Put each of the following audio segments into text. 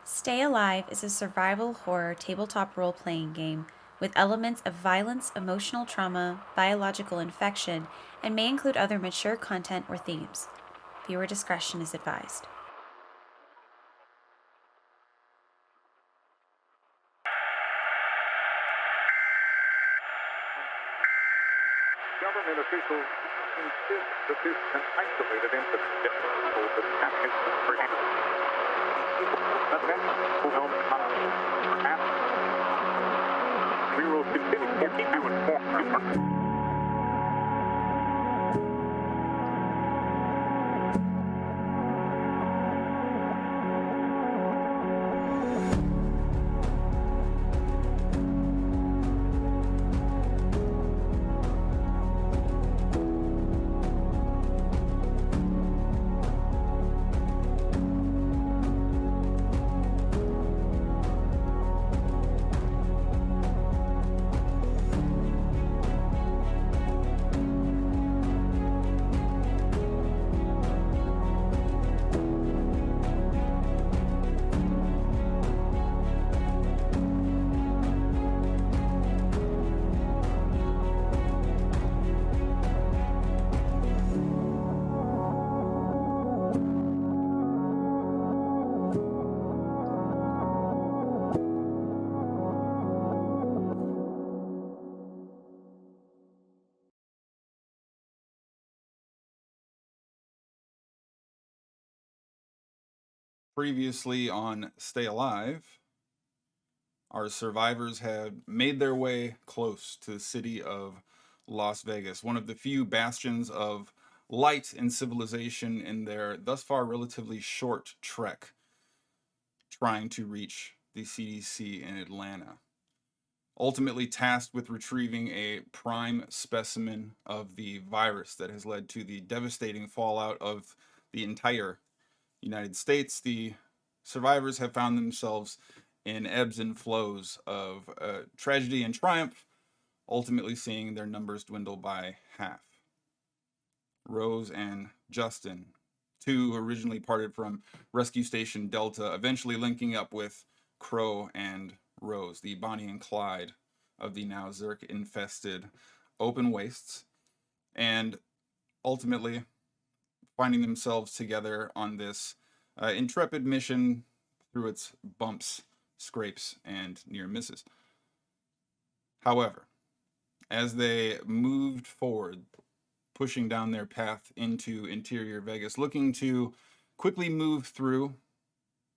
Stay Alive is a survival horror tabletop role playing game with elements of violence, emotional trauma, biological infection, and may include other mature content or themes. Viewer discretion is advised. Government officials insist that this is an isolated incident difficult to tap into for we will continue to keep you informed. Previously on Stay Alive, our survivors had made their way close to the city of Las Vegas, one of the few bastions of light and civilization in their thus far relatively short trek trying to reach the CDC in Atlanta. Ultimately tasked with retrieving a prime specimen of the virus that has led to the devastating fallout of the entire United States, the survivors have found themselves in ebbs and flows of tragedy and triumph, ultimately seeing their numbers dwindle by half. Rose and Justin, two originally parted from Rescue Station Delta, eventually linking up with Crow and Rose, the Bonnie and Clyde of the now Zerk infested open wastes, and ultimately finding themselves together on this intrepid mission through its bumps, scrapes, and near misses. However, as they moved forward, pushing down their path into interior Vegas, looking to quickly move through,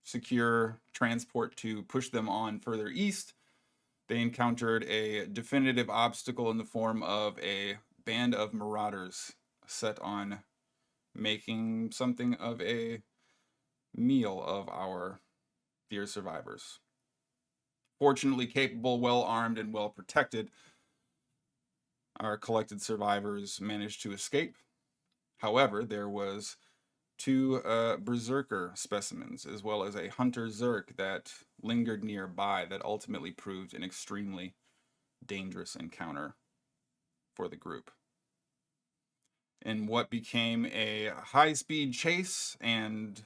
secure transport to push them on further east, they encountered a definitive obstacle in the form of a band of marauders set on making something of a meal of our dear survivors. Fortunately capable, well armed, and well protected, our collected survivors managed to escape. However, there was two berserker specimens as well as a hunter zerk that lingered nearby that ultimately proved an extremely dangerous encounter for the group. In what became a high-speed chase and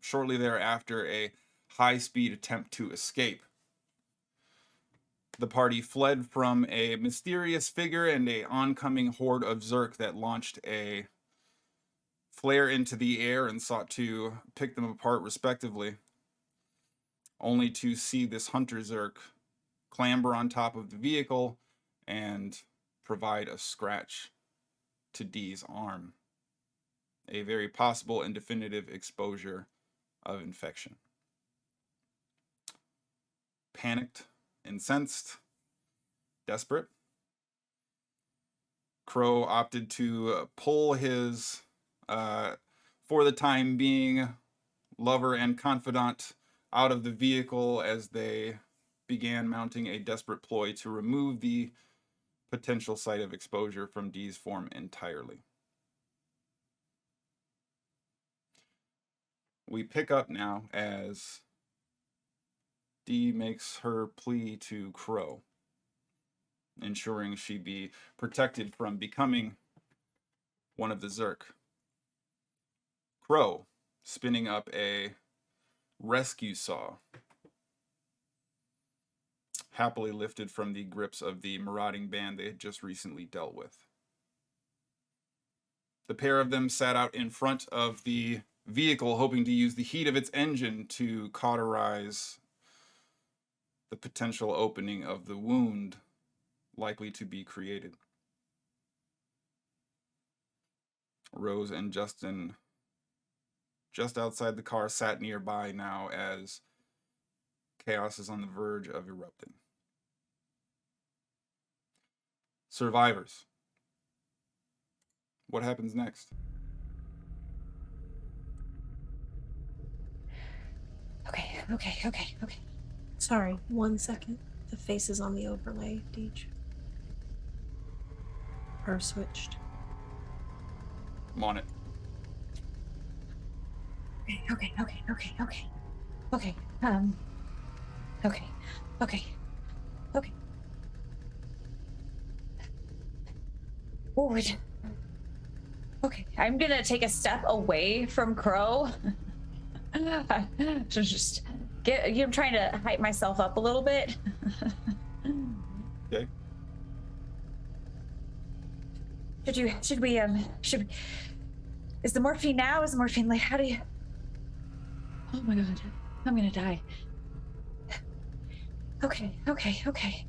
shortly thereafter a high-speed attempt to escape, the party fled from a mysterious figure and a oncoming horde of Zerk that launched a flare into the air and sought to pick them apart respectively, only to see this hunter Zerk clamber on top of the vehicle and provide a scratch to Dee's arm, a very possible and definitive exposure of infection. Panicked, incensed, desperate, Crow opted to pull his, for the time being, lover and confidant out of the vehicle as they began mounting a desperate ploy to remove the potential site of exposure from Dee's form entirely. We pick up now as Dee makes her plea to Crow, ensuring she be protected from becoming one of the Zerk. Crow, spinning up a rescue saw, happily lifted from the grips of the marauding band they had just recently dealt with. The pair of them sat out in front of the vehicle, hoping to use the heat of its engine to cauterize the potential opening of the wound likely to be created. Rose and Justin, just outside the car, sat nearby now as chaos is on the verge of erupting. Survivors. What happens next? Okay. Sorry, 1 second. The face is on the overlay, Deej. Or switched. I'm on it. Okay. Forward. Okay, I'm gonna take a step away from Crow. Just I'm trying to hype myself up a little bit. Okay. Should we is the morphine now? Is the morphine like, how do you? Oh my god, I'm gonna die. Okay. Okay.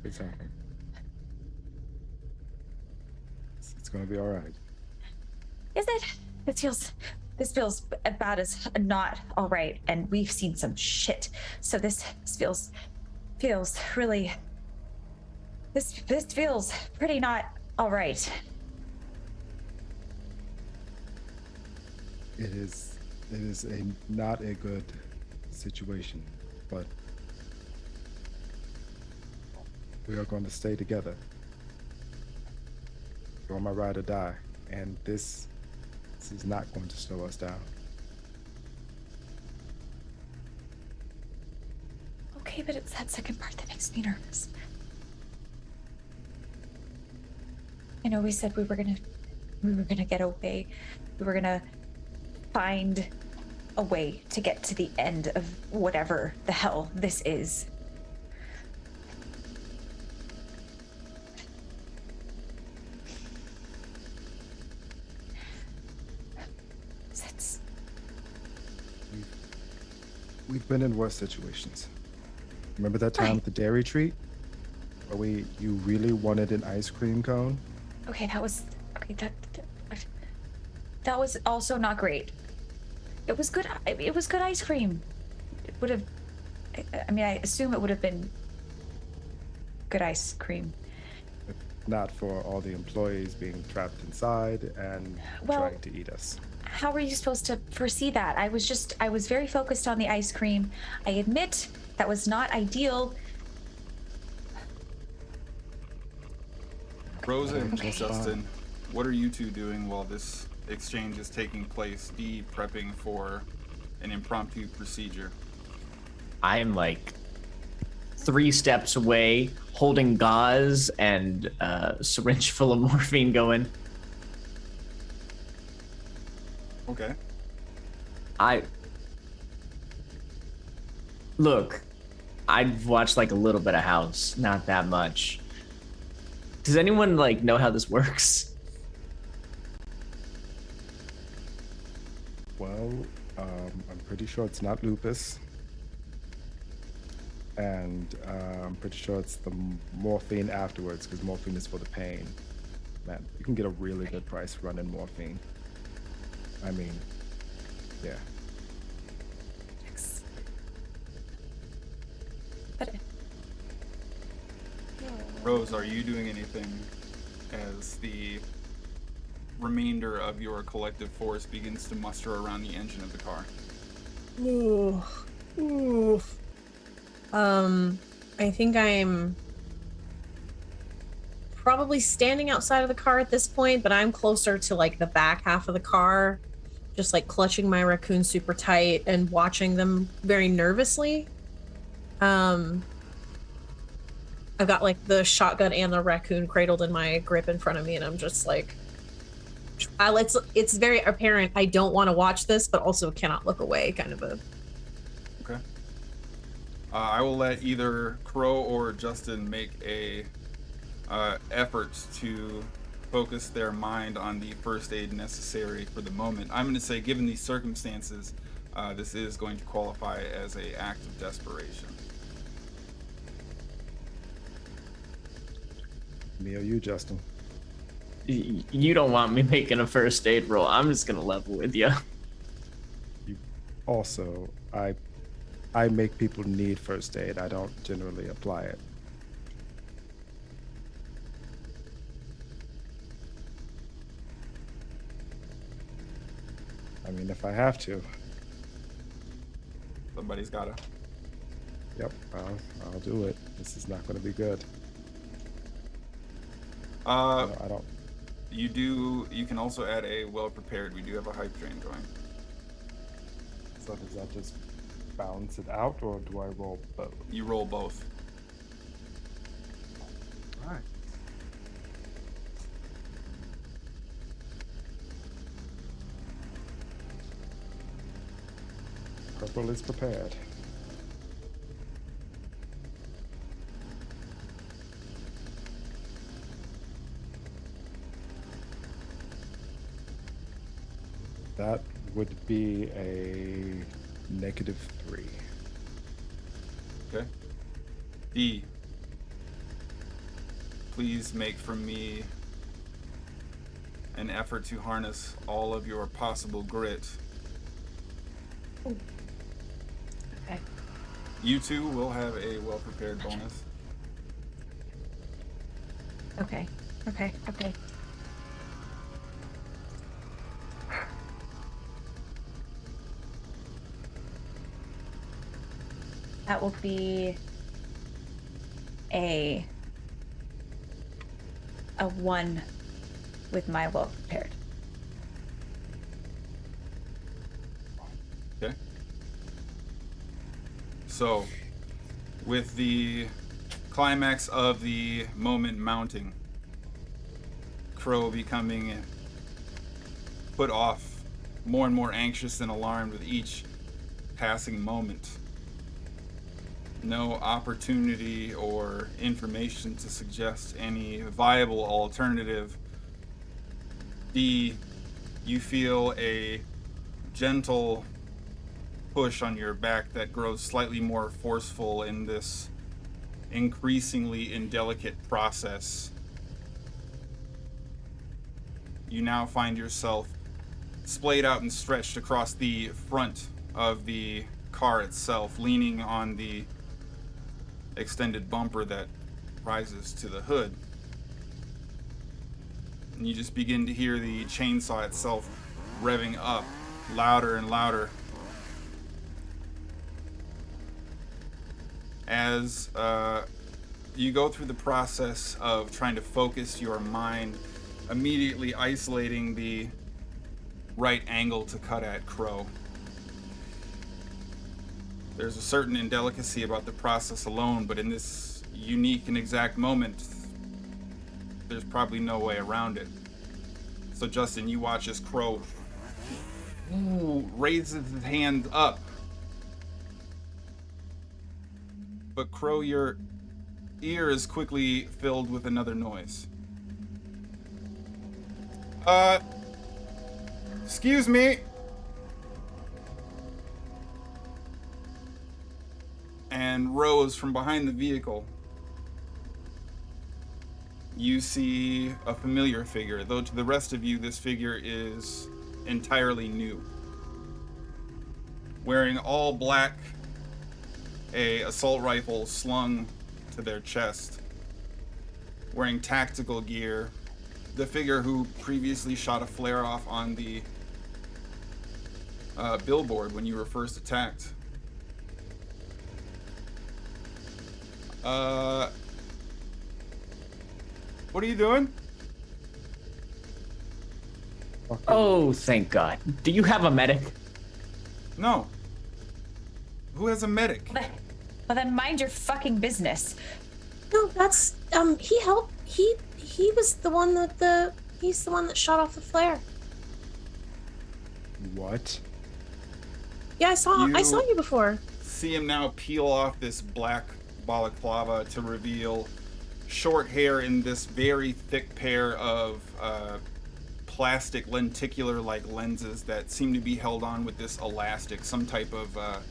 It's happening. It's gonna be all right. Is it? This feels about as not all right, and we've seen some shit. So this feels really. This feels pretty not all right. It is not a good situation, but we are going to stay together. You're my ride or die, and this is not going to slow us down. Okay, but it's that second part that makes me nervous. I know we said we were gonna get away. We were gonna find a way to get to the end of whatever the hell this is. We've been in worse situations. Remember that time at the dairy treat where you really wanted an ice cream cone? Okay, that was also not great. It was good. It was good ice cream. It would have. I mean, I assume it would have been good ice cream. If not for all the employees being trapped inside and trying to eat us. How were you supposed to foresee that? I was very focused on the ice cream. I admit that was not ideal. Rose and Justin, what are you two doing while this exchange is taking place? Dee prepping for an impromptu procedure. I am like 3 steps away, holding gauze and a syringe full of morphine going. Okay. I've watched like a little bit of House, not that much. Does anyone like know how this works? Well, I'm pretty sure it's not lupus. And I'm pretty sure it's the morphine afterwards, because morphine is for the pain. Man, you can get a really good price running morphine. I mean, yeah. Rose, are you doing anything as the remainder of your collective force begins to muster around the engine of the car? Ooh. I think I'm probably standing outside of the car at this point, but I'm closer to like the back half of the car, just like clutching my raccoon super tight and watching them very nervously. I've got like the shotgun and the raccoon cradled in my grip in front of me, and I'm just like it's very apparent I don't want to watch this, but also cannot look away. Kind of a. Okay. I will let either Crow or Justin make a effort to focus their mind on the first aid necessary for the moment. I'm going to say, given these circumstances, this is going to qualify as an act of desperation. Me or you, Justin? You don't want me making a first aid roll. I'm just gonna level with you. You also, I make people need first aid. I don't generally apply it. I mean, if I have to. Somebody's gotta. Yep, I'll do it. This is not going to be good. Uh, No, I don't. you can also add a well prepared. We do have a hype train going. So does that just balance it out, or do I roll both? You roll both. All right. Purple is prepared. That would be a -3. Okay. D. Please make from me an effort to harness all of your possible grit. Okay. You two will have a well prepared bonus. Okay. Okay. Okay. That will be a 1 with my well prepared. Okay. So, with the climax of the moment mounting, Crow becoming put off, more and more anxious and alarmed with each passing moment. No opportunity or information to suggest any viable alternative. D, you feel a gentle push on your back that grows slightly more forceful in this increasingly indelicate process. You now find yourself splayed out and stretched across the front of the car itself, leaning on the extended bumper that rises to the hood. And you just begin to hear the chainsaw itself revving up louder and louder as you go through the process of trying to focus your mind, immediately isolating the right angle to cut at Crow. There's a certain indelicacy about the process alone, but in this unique and exact moment, there's probably no way around it. So Justin, you watch as Crow raises his hand up. But Crow, your ear is quickly filled with another noise. Excuse me. And Rose, from behind the vehicle, you see a familiar figure, though to the rest of you, this figure is entirely new. Wearing all black, a assault rifle slung to their chest, wearing tactical gear, the figure who previously shot a flare off on the billboard when you were first attacked. What are you doing? Oh, thank God. Do you have a medic? No. Who has a medic? Well, then mind your fucking business. No, that's he helped. He was the one that He's the one that shot off the flare. What? Yeah, I saw you before. See him now peel off this black balaclava to reveal short hair in this very thick pair of plastic lenticular-like lenses that seem to be held on with this elastic, some type of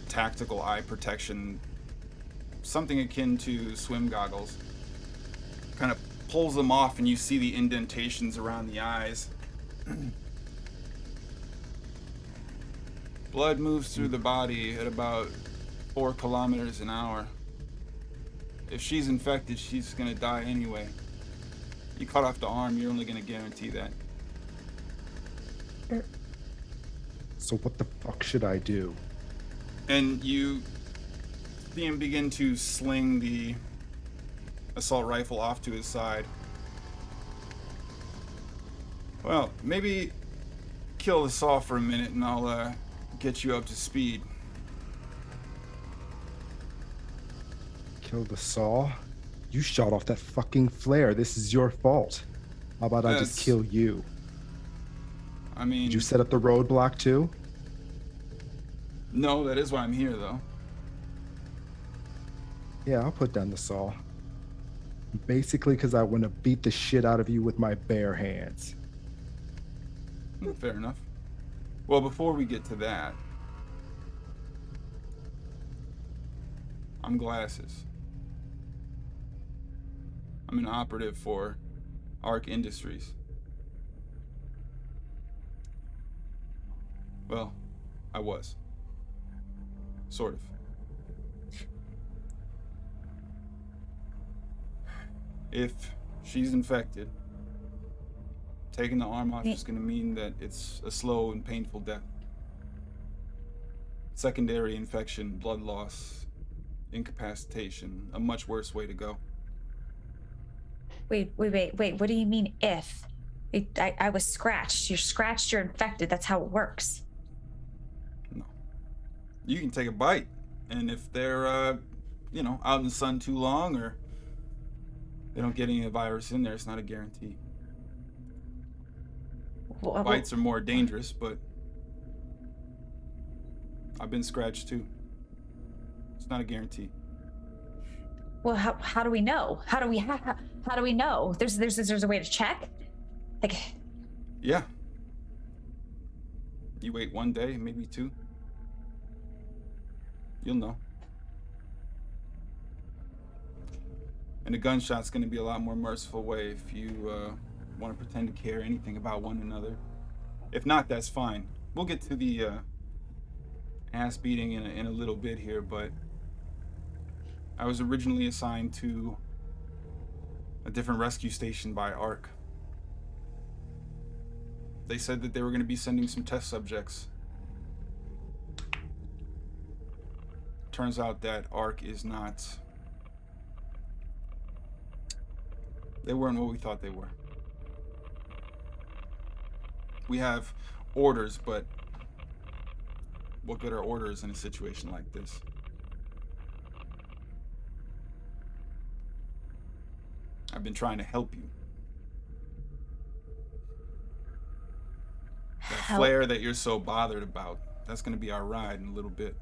tactical eye protection, something akin to swim goggles. Kind of pulls them off and you see the indentations around the eyes. Blood moves through the body at about 4 kilometers an hour. If she's infected, she's gonna die anyway. You cut off the arm, you're only gonna guarantee that. So what the fuck should I do? And you see him begin to sling the assault rifle off to his side. Well, maybe kill the saw for a minute and I'll get you up to speed. Kill the saw? You shot off that fucking flare. This is your fault. How about I just That's- kill you? I mean, Did you set up the roadblock too? no, that is why I'm here though. Yeah, I'll put down the saw. Basically because I want to beat the shit out of you with my bare hands. Fair enough. Well, before we get to that, I'm Glasses. I'm an operative for Arc Industries. Well, I was. Sort of. If she's infected, taking the arm off is going to mean that it's a slow and painful death. Secondary infection, blood loss, incapacitation, a much worse way to go. Wait. What do you mean if? I was scratched. You're scratched, you're infected. That's how it works. No. You can take a bite, and if they're, out in the sun too long or they don't get any of the virus in there, it's not a guarantee. Bites are more dangerous, but I've been scratched too. It's not a guarantee. Well, how do we know? How do we know? There's a way to check? Like, Yeah. You wait 1 day, maybe 2. You'll know. And a gunshot's going to be a lot more merciful way if you want to pretend to care anything about one another. If not, that's fine. We'll get to the ass beating in a little bit here, but I was originally assigned to a different rescue station by ARC. They said that they were going to be sending some test subjects. Turns out that ARC is not... They weren't what we thought they were. We have orders, but what good are orders in a situation like this? I've been trying to help you. That Help? flare that you're so bothered about, that's going to be our ride in a little bit.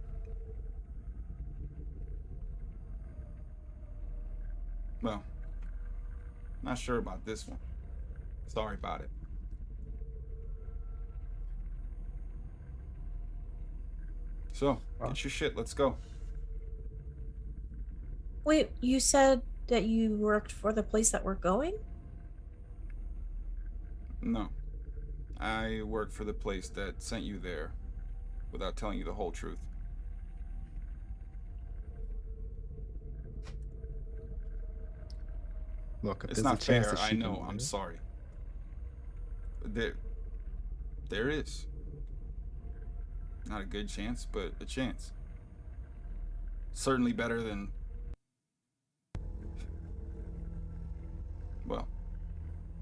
Well, not sure about this one. Sorry about it. So, get your shit, let's go. Wait, you said that you worked for the place that we're going? No. I work for the place that sent you there without telling you the whole truth. Look, if It's there's not a chance fair, that I she know, can I'm live- sorry. There is. Not a good chance, but a chance. Certainly better than, well,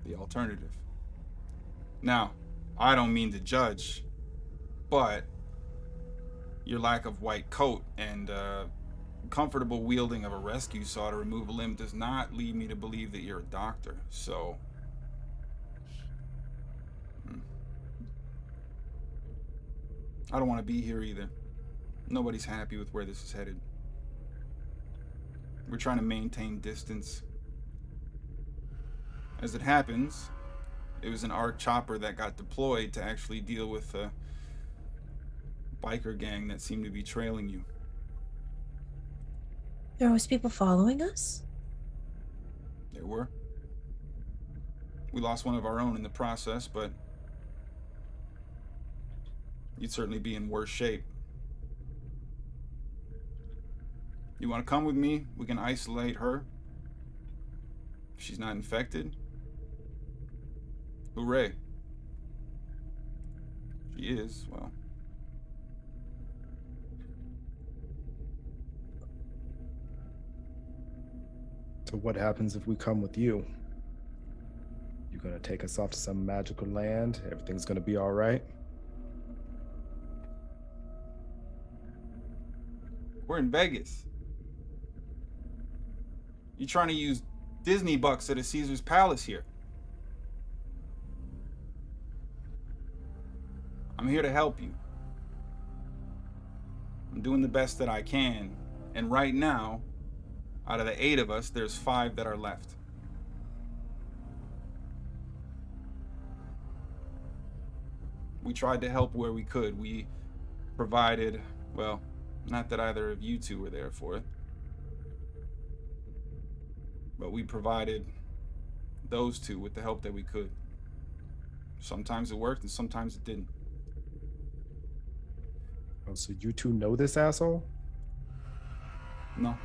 the alternative. Now, I don't mean to judge, but your lack of white coat and comfortable wielding of a rescue saw to remove a limb does not lead me to believe that you're a doctor. So, I don't want to be here either. Nobody's happy with where this is headed. We're trying to maintain distance. As it happens, it was an ARC chopper that got deployed to actually deal with a biker gang that seemed to be trailing you. There was people following us? There were. We lost one of our own in the process, but you'd certainly be in worse shape. You want to come with me? We can isolate her. If she's not infected, hooray. If she is, well. So what happens if we come with you? You're gonna take us off to some magical land? Everything's gonna be all right? We're in Vegas. You're trying to use Disney bucks at a Caesar's Palace here. I'm here to help you. I'm doing the best that I can. And right now, out of the 8 of us, there's 5 that are left. We tried to help where we could. We provided, well, not that either of you two were there for it, but we provided those two with the help that we could. Sometimes it worked and sometimes it didn't. Oh, so you two know this asshole? No.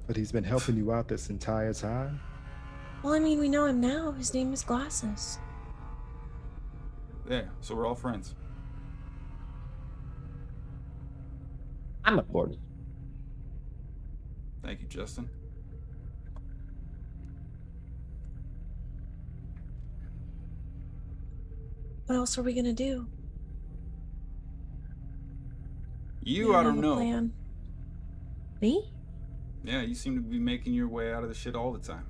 But he's been helping you out this entire time? Well, I mean, we know him now. His name is Glasses. There, so we're all friends. I'm aboard. Thank you, Justin. What else are we gonna do? You, I don't have a know. plan. Me? Yeah, you seem to be making your way out of the shit all the time.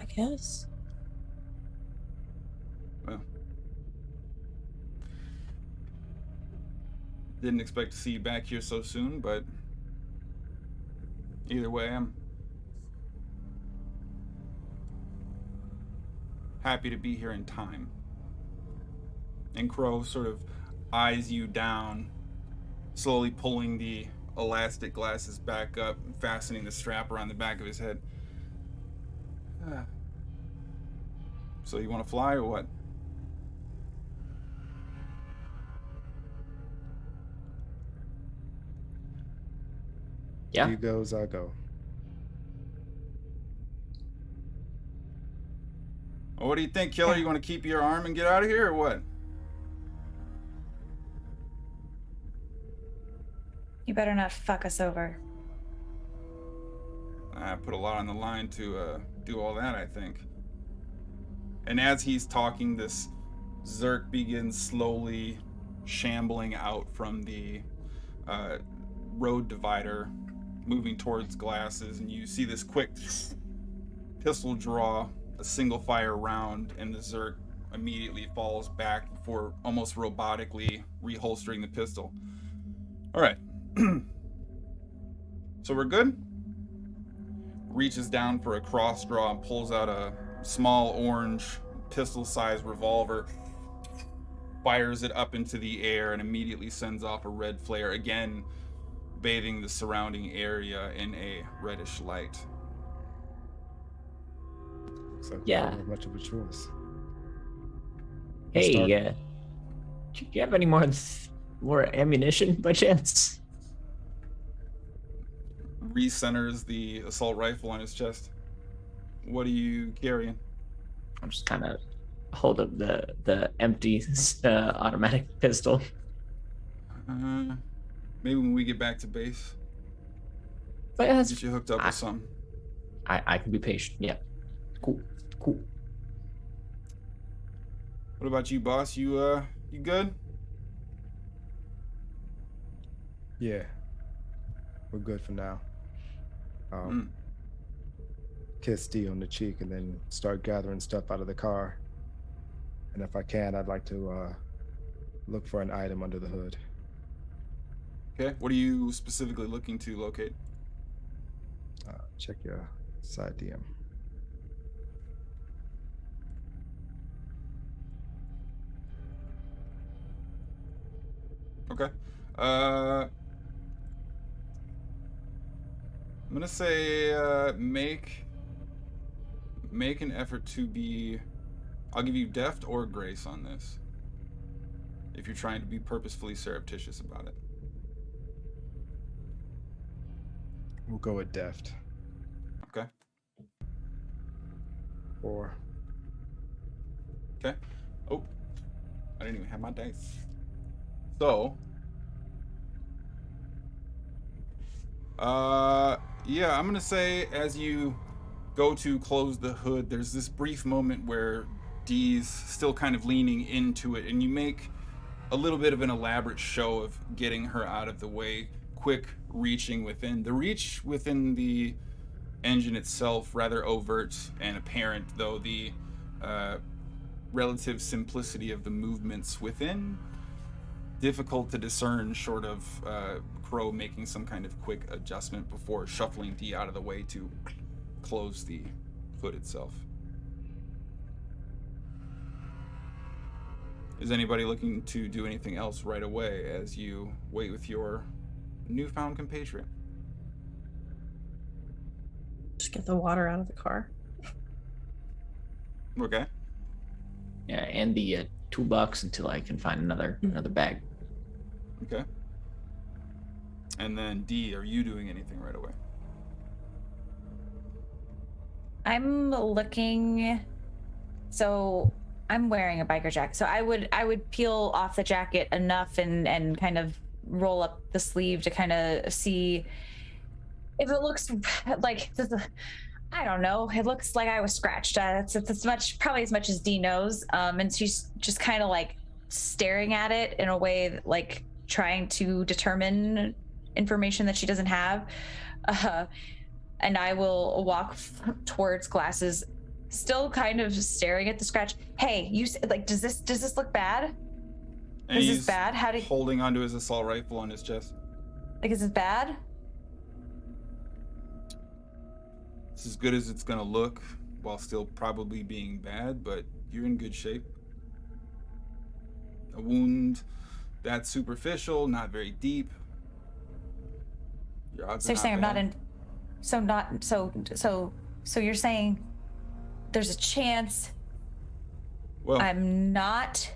I guess. Well, didn't expect to see you back here so soon, but either way, I'm happy to be here in time. And Crow sort of eyes you down, slowly pulling the elastic glasses back up and fastening the strap around the back of his head. So you want to fly or what? Yeah. He goes, I go. Well, what do you think, Killer? You want to keep your arm and get out of here or what? You better not fuck us over. I put a lot on the line to do all that, I think. And as he's talking, this Zerk begins slowly shambling out from the road divider, moving towards Glasses, and you see this quick pistol draw, a single fire round, and the Zerk immediately falls back before almost robotically reholstering the pistol. All right. So we're good? Reaches down for a cross draw and pulls out a small orange pistol-sized revolver, fires it up into the air, and immediately sends off a red flare, again bathing the surrounding area in a reddish light. Looks like Yeah. not much of a choice. Hey, Start- do you have any more ammunition by chance? Recenters the assault rifle on his chest. What are you carrying? I'm just kind of hold up the empty automatic pistol. Maybe when we get back to base, But yeah, get you hooked up with something. I can be patient. Yeah. Cool. What about you, boss? You good? Yeah. We're good for now. kiss D on the cheek and then start gathering stuff out of the car. And if I can, I'd like to look for an item under the hood. Okay. What are you specifically looking to locate? Check your side DM. Okay. I'm gonna say make an effort to be. I'll give you deft or grace on this. If you're trying to be purposefully surreptitious about it. We'll go with deft. Okay. 4. Okay. Oh, I didn't even have my dice. So, yeah, I'm gonna say as you go to close the hood, there's this brief moment where Dee's still kind of leaning into it, and you make a little bit of an elaborate show of getting her out of the way, quick reaching within. The reach within the engine itself rather overt and apparent, though the relative simplicity of the movements within difficult to discern, short of Crow making some kind of quick adjustment before shuffling D out of the way to close the hood itself. Is anybody looking to do anything else right away as you wait with your newfound compatriot? Just get the water out of the car. Okay. Yeah, and the $2 until I can find another bag. Okay. And then D, are you doing anything right away? I'm looking. So I'm wearing a biker jacket. So I would peel off the jacket enough and kind of roll up the sleeve to kind of see if it looks like I don't know. It looks like I was scratched. It's probably as much as Dee knows. And she's just kind of like staring at it in a way like trying to determine information that she doesn't have. And I will walk towards Glasses, still kind of staring at the scratch. Hey, you like? Does this look bad? And is he's this bad? How do you, holding onto his assault rifle on his chest? like? Is this bad? It's as good as it's gonna look, while still probably being bad, but you're in good shape. A wound that's superficial, not very deep. Your odds So are you're saying I'm not bad. in. So you're saying there's a chance Well, I'm not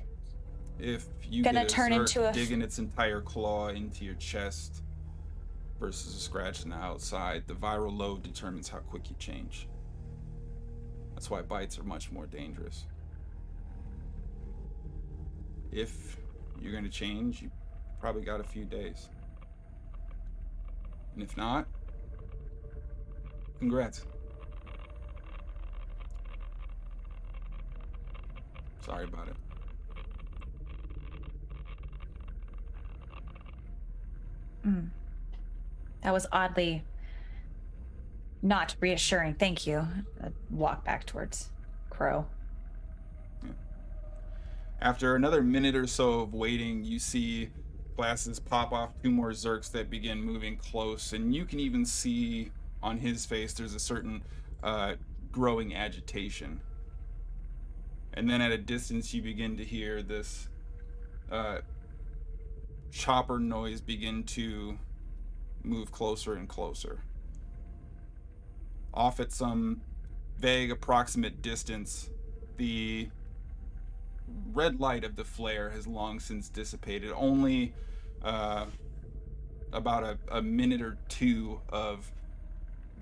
if you gonna get a turn Zerk into a digging its entire claw into your chest versus a scratch on the outside, the viral load determines how quick you change. That's why bites are much more dangerous. If you're going to change, you probably got a few days. And if not, congrats. Sorry about it. That was oddly not reassuring. Thank you. I walk back towards Crow. After another minute or so of waiting, you see Glasses pop off 2 more Zerks that begin moving close, and you can even see on his face there's a certain growing agitation. And then at a distance, you begin to hear this chopper noise begin to move closer and closer. Off at some vague approximate distance, the red light of the flare has long since dissipated. Only about a minute or two of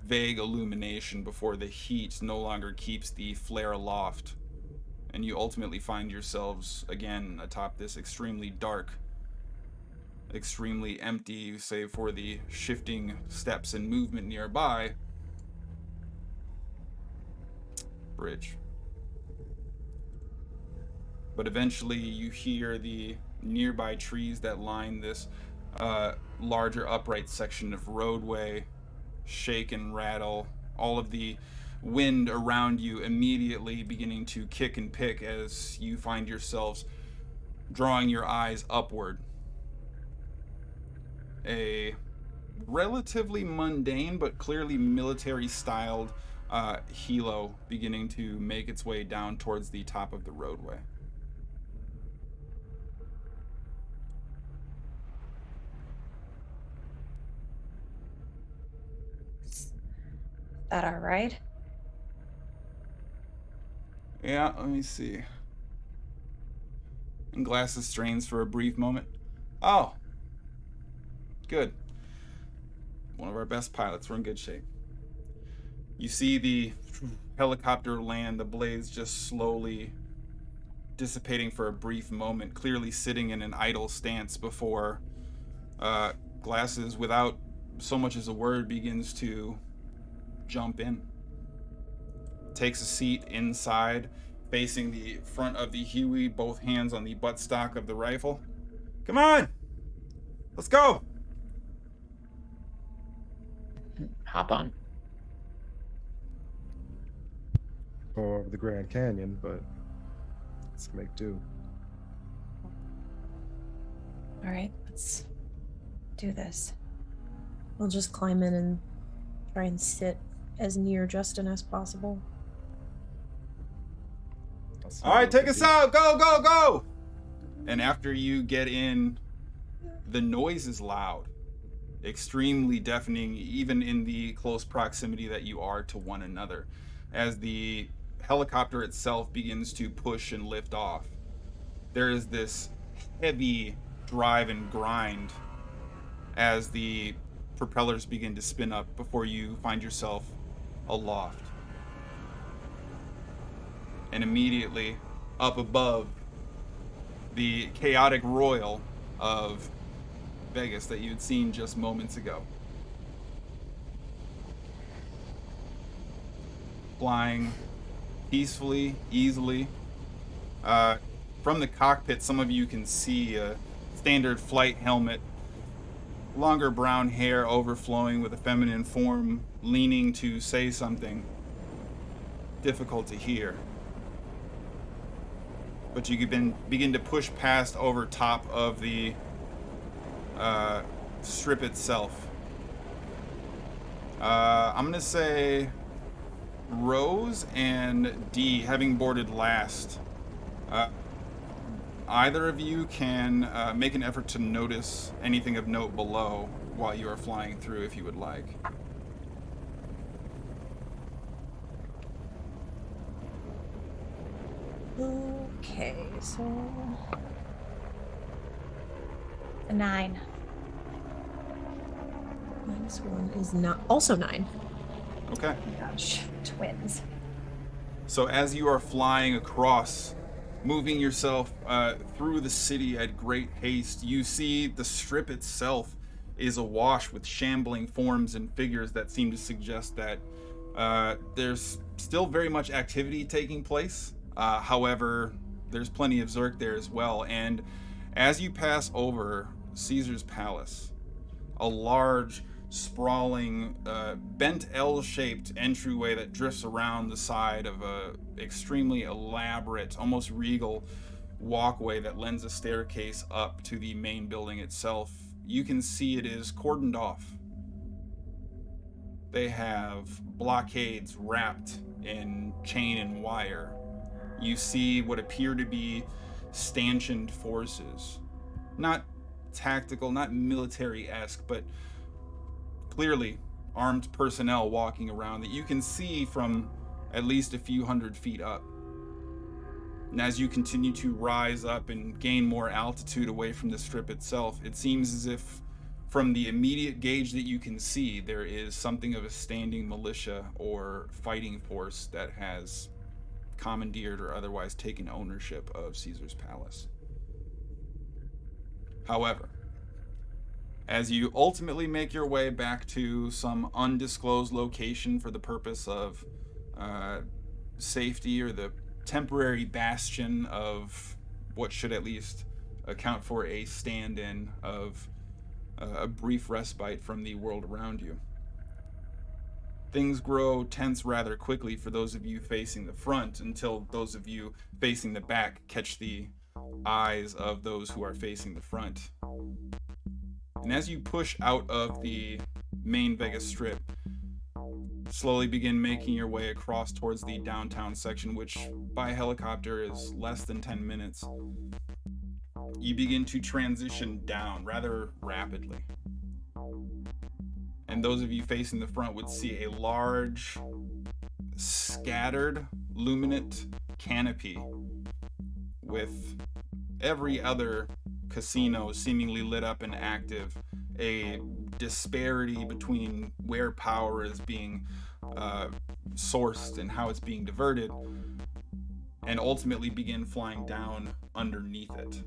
vague illumination before the heat no longer keeps the flare aloft, and you ultimately find yourselves again atop this extremely dark, extremely empty, save for the shifting steps and movement nearby, bridge. But eventually you hear the nearby trees that line this larger upright section of roadway shake and rattle. All of the wind around you immediately beginning to kick and pick as you find yourselves drawing your eyes upward. A relatively mundane but clearly military-styled helo beginning to make its way down towards the top of the roadway. Is that all right? Yeah, let me see. And Glasses strains for a brief moment. Oh, good. One of our best pilots. We're in good shape. You see the helicopter land, the blades just slowly dissipating for a brief moment, clearly sitting in an idle stance before Glasses, without so much as a word, begins to jump in. Takes a seat inside, facing the front of the Huey, both hands on the buttstock of the rifle. Come on! Let's go! Hop on. Tour of the Grand Canyon, but let's make do. All right, let's do this. We'll just climb in and try and sit as near Justin as possible. All right, take us out! Go, go, go! And after you get in, the noise is loud. Extremely deafening, even in the close proximity that you are to one another. As the helicopter itself begins to push and lift off, there is this heavy drive and grind as the propellers begin to spin up before you find yourself aloft. And immediately up above, the chaotic royal of Vegas that you had seen just moments ago. Flying peacefully, easily. From the cockpit, some of you can see a standard flight helmet, longer brown hair overflowing with a feminine form, leaning to say something difficult to hear. But you can begin to push past over top of the strip itself. I'm gonna say Rose and D, having boarded last, either of you can make an effort to notice anything of note below while you are flying through, if you would like. Okay, so A 9. -1 is not also 9. Okay. Oh my gosh, twins. So as you are flying across, moving yourself through the city at great haste, you see the strip itself is awash with shambling forms and figures that seem to suggest that there's still very much activity taking place. However, there's plenty of Zerk there as well. And as you pass over Caesar's Palace, a large, sprawling, bent L-shaped entryway that drifts around the side of a extremely elaborate, almost regal walkway that lends a staircase up to the main building itself. You can see it is cordoned off. They have blockades wrapped in chain and wire. You see what appear to be stanchioned forces. Not tactical, not military-esque, but clearly armed personnel walking around that you can see from at least a few hundred feet up. And as you continue to rise up and gain more altitude away from the strip itself, it seems as if from the immediate gauge that you can see, there is something of a standing militia or fighting force that has commandeered or otherwise taken ownership of Caesar's Palace. However, as you ultimately make your way back to some undisclosed location for the purpose of safety or the temporary bastion of what should at least account for a stand-in of a brief respite from the world around you, Things grow tense rather quickly for those of you facing the front until those of you facing the back catch the eyes of those who are facing the front. And as you push out of the main Vegas Strip, slowly begin making your way across towards the downtown section, which by helicopter is less than 10 minutes, you begin to transition down rather rapidly. And those of you facing the front would see a large, scattered, luminant canopy with every other casino seemingly lit up and active, a disparity between where power is being sourced and how it's being diverted, and ultimately begin flying down underneath it.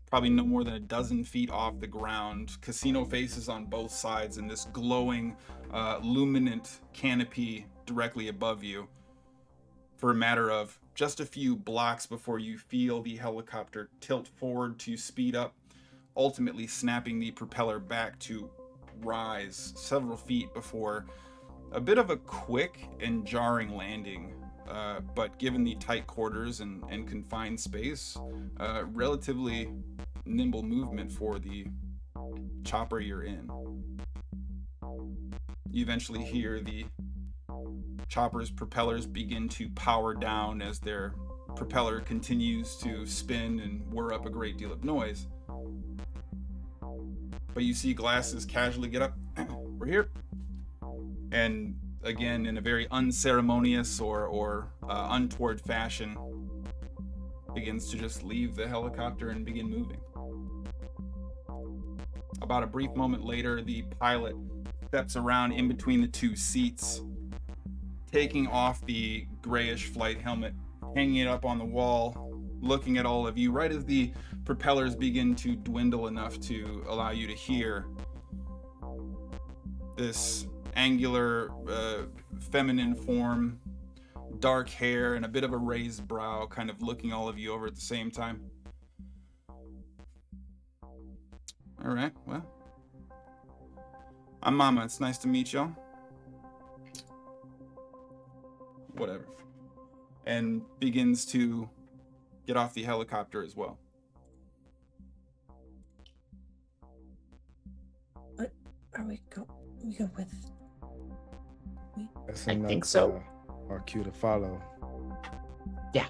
Probably no more than a dozen feet off the ground, casino faces on both sides, and this glowing, luminant canopy directly above you. For a matter of just a few blocks before you feel the helicopter tilt forward to speed up, ultimately snapping the propeller back to rise several feet before a bit of a quick and jarring landing. But given the tight quarters and confined space, relatively nimble movement for the chopper you're in. You eventually hear the chopper's propellers begin to power down as their propeller continues to spin and whir up a great deal of noise. But you see Glasses casually get up. We're here. And again, in a very unceremonious or untoward fashion, begins to just leave the helicopter and begin moving. About a brief moment later, the pilot steps around in between the two seats, taking off the grayish flight helmet, hanging it up on the wall, looking at all of you right as the propellers begin to dwindle enough to allow you to hear this angular, feminine form, dark hair, and a bit of a raised brow, kind of looking all of you over at the same time. All right, well, I'm Mama. It's nice to meet y'all. Whatever. And begins to get off the helicopter as well. What are we go with? I think so. Our cue to follow. Yeah.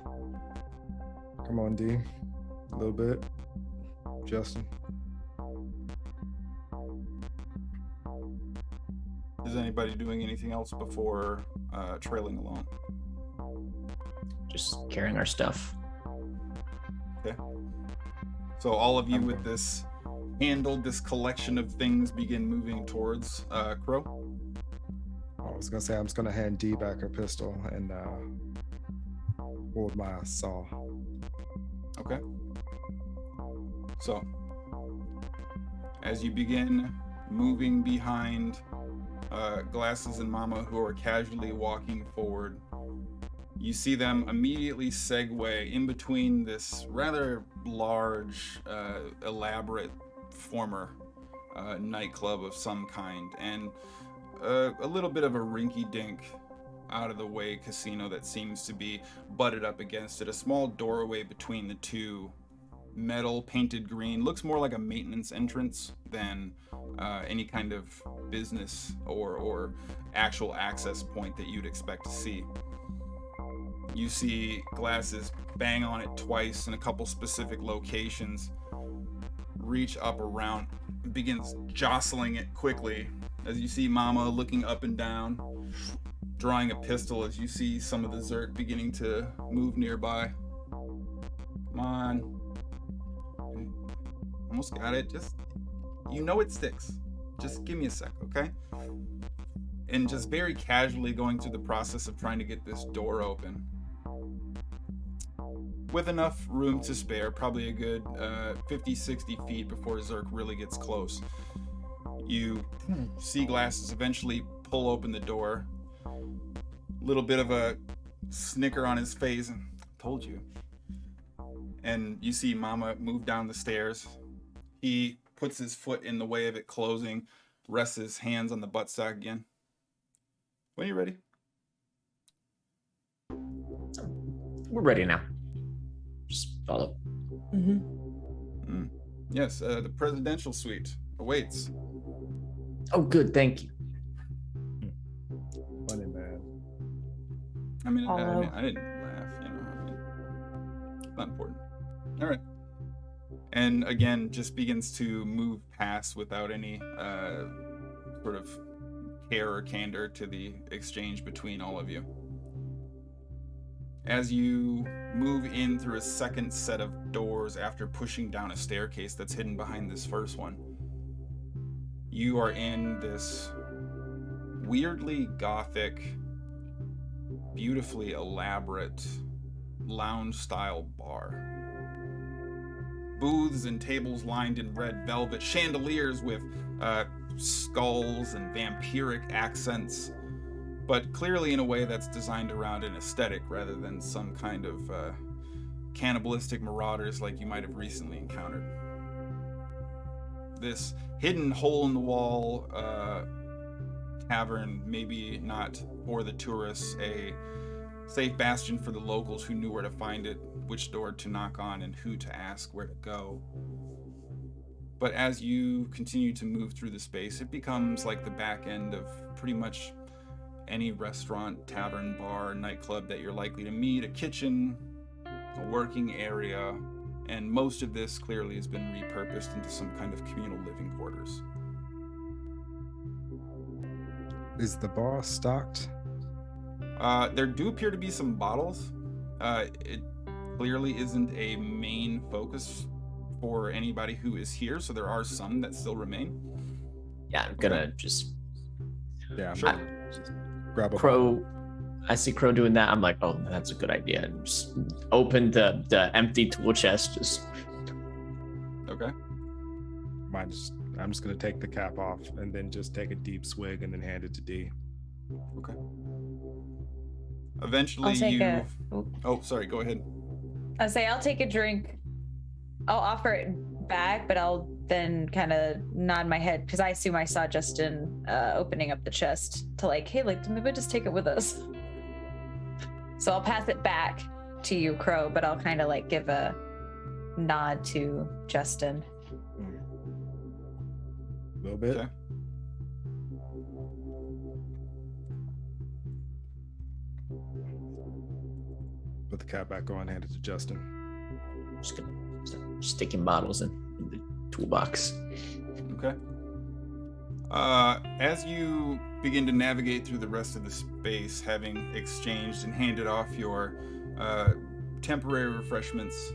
Come on, D. A little bit. Justin. Is anybody doing anything else before trailing along? Just carrying our stuff. Okay. So all of you with this handled, this collection of things begin moving towards Crow. I was gonna say I'm just gonna hand D back her pistol and hold my saw. Okay. So as you begin moving behind Glasses and Mama, who are casually walking forward, you see them immediately segue in between this rather large, elaborate former nightclub of some kind and a little bit of a rinky-dink, out-of-the-way casino that seems to be butted up against it. A small doorway between the two, metal, painted green, looks more like a maintenance entrance than any kind of business or actual access point that you'd expect to see. You see Glasses bang on it twice in a couple specific locations, reach up around, begins jostling it quickly as you see Mama looking up and down, drawing a pistol as you see some of the Zerk beginning to move nearby. Come on. Almost got it. Just, you know it sticks. Just give me a sec, okay? And just very casually going through the process of trying to get this door open. With enough room to spare, probably a good 50-60 feet before Zerk really gets close. You see Glasses eventually pull open the door. Little bit of a snicker on his face, and told you. And you see Mama move down the stairs. He puts his foot in the way of it closing, rests his hands on the buttstock again. When you're ready. We're ready now. Just follow. Yes, the presidential suite awaits. Oh, good. Thank you. Funny, man. I mean, Follow. I didn't laugh, you know. I mean, it's not important. All right. And again, just begins to move past without any sort of care or candor to the exchange between all of you. As you move in through a second set of doors after pushing down a staircase that's hidden behind this first one, you are in this weirdly gothic, beautifully elaborate lounge-style bar. Booths and tables lined in red velvet, chandeliers with skulls and vampiric accents, but clearly in a way that's designed around an aesthetic rather than some kind of cannibalistic marauders like you might have recently encountered. This hidden hole-in-the-wall tavern, maybe not for the tourists, a safe bastion for the locals who knew where to find it, which door to knock on, and who to ask where to go. But as you continue to move through the space, it becomes like the back end of pretty much any restaurant, tavern, bar, nightclub that you're likely to meet, a kitchen, a working area, and most of this clearly has been repurposed into some kind of communal living quarters. Is the bar stocked? There do appear to be some bottles. It clearly isn't a main focus for anybody who is here, so there are some that still remain. Yeah, I'm gonna just Yeah, I'm Sure. gonna just grab a Crow. I see Crow doing that. I'm like, oh, that's a good idea. And just open the empty tool chest. Just Okay. I'm just gonna take the cap off and then just take a deep swig and then hand it to D. Okay. Eventually, I'll take you. a. Oh, sorry. Go ahead. I'll say I'll take a drink. I'll offer it back, but I'll then kind of nod my head because I assume I saw Justin opening up the chest to like, hey, like maybe just take it with us. So I'll pass it back to you, Crow, but I'll kind of like give a nod to Justin. A little bit. Okay. Put the cap back on, hand it to Justin. just gonna start sticking bottles in the toolbox. Okay. As you begin to navigate through the rest of the space, having exchanged and handed off your temporary refreshments,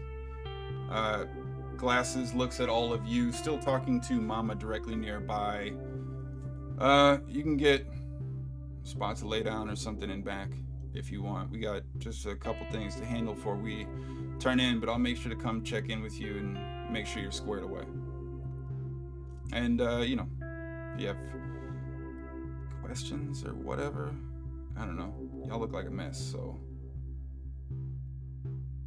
Glasses looks at all of you, still talking to Mama directly nearby. You can get a spot to lay down or something in back if you want. We got just a couple things to handle before we turn in, but I'll make sure to come check in with you and make sure you're squared away. And, you know, if you have questions or whatever, I don't know. Y'all look like a mess, so.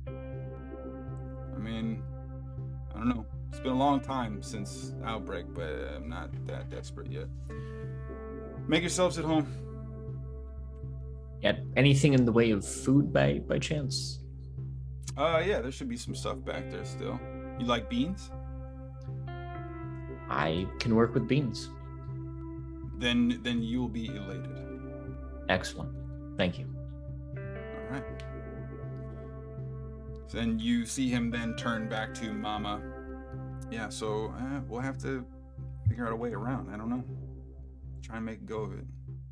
I mean, I don't know. It's been a long time since Outbreak, but I'm not that desperate yet. Make yourselves at home. Yeah, anything in the way of food by chance? Yeah, there should be some stuff back there still. You like beans? I can work with beans. Then you'll be elated. Excellent. Thank you. All right. So then you see him then turn back to Mama. Yeah, so we'll have to figure out a way around. I don't know. Try and make a go of it.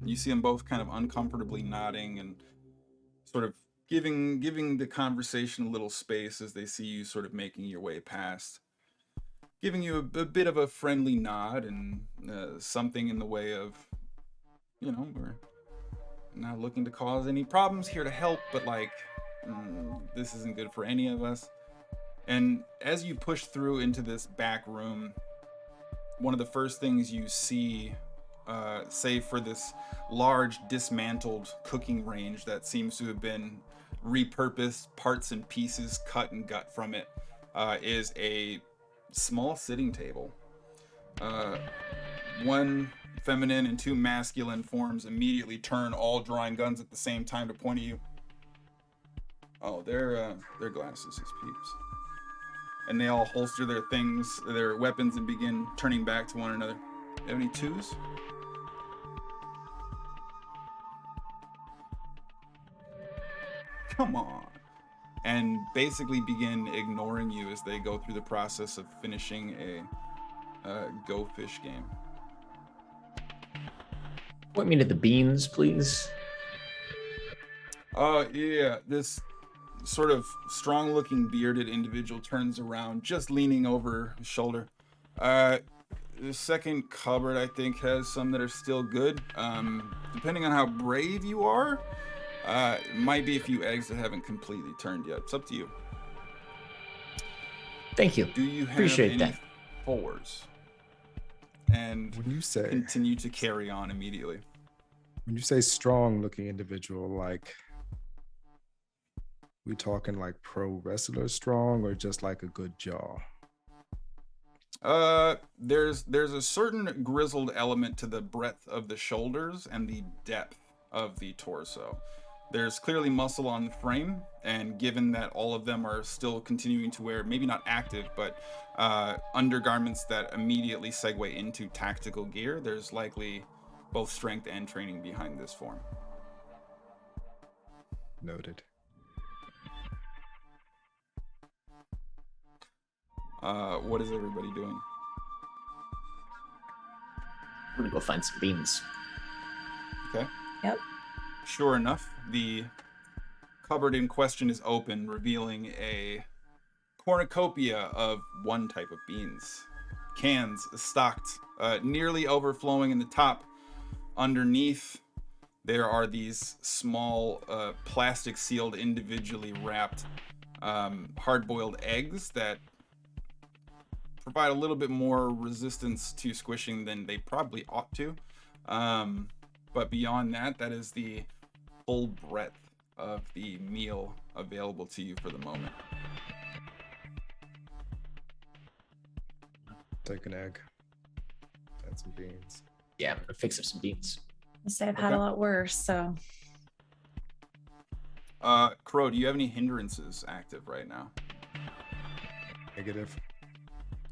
You see them both kind of uncomfortably nodding and sort of giving the conversation a little space as they see you sort of making your way past. Giving you a bit of a friendly nod and something in the way of, you know, we're not looking to cause any problems, here to help, but like, this isn't good for any of us. And as you push through into this back room, one of the first things you see, save for this large dismantled cooking range that seems to have been repurposed, parts and pieces cut and gut from it, is a small sitting table. one feminine and two masculine forms immediately turn, all drawing guns at the same time to point at you. Oh, their glasses, his peeps. And they all holster their things, their weapons, and begin turning back to one another. You have any twos? Come on. And basically begin ignoring you as they go through the process of finishing a Go Fish game. Point me to the beans, please. Yeah, this sort of strong-looking bearded individual turns around, just leaning over his shoulder. The second cupboard, I think, has some that are still good. Depending on how brave you are, it might be a few eggs that haven't completely turned yet. It's up to you. Thank you. Do you have Appreciate any that. fours? And When you say continue to carry on immediately. strong-looking individual, like, we talking like pro wrestler strong or just like a good jaw? There's a certain grizzled element to the breadth of the shoulders and the depth of the torso. There's clearly muscle on the frame, and given that all of them are still continuing to wear, maybe not active, but undergarments that immediately segue into tactical gear, there's likely both strength and training behind this form. Noted. What is everybody doing? I'm gonna go find some beans. Okay. Yep. Sure enough, the cupboard in question is open, revealing a cornucopia of one type of beans. Cans stocked, nearly overflowing in the top. Underneath, there are these small, plastic sealed, individually wrapped, hard-boiled eggs that provide a little bit more resistance to squishing than they probably ought to. But beyond that, that is the full breadth of the meal available to you for the moment. Take an egg and some beans. Yeah, I'm gonna fix up some beans. I say I've had a Okay. lot worse, so Crow, do you have any hindrances active right now? Negative.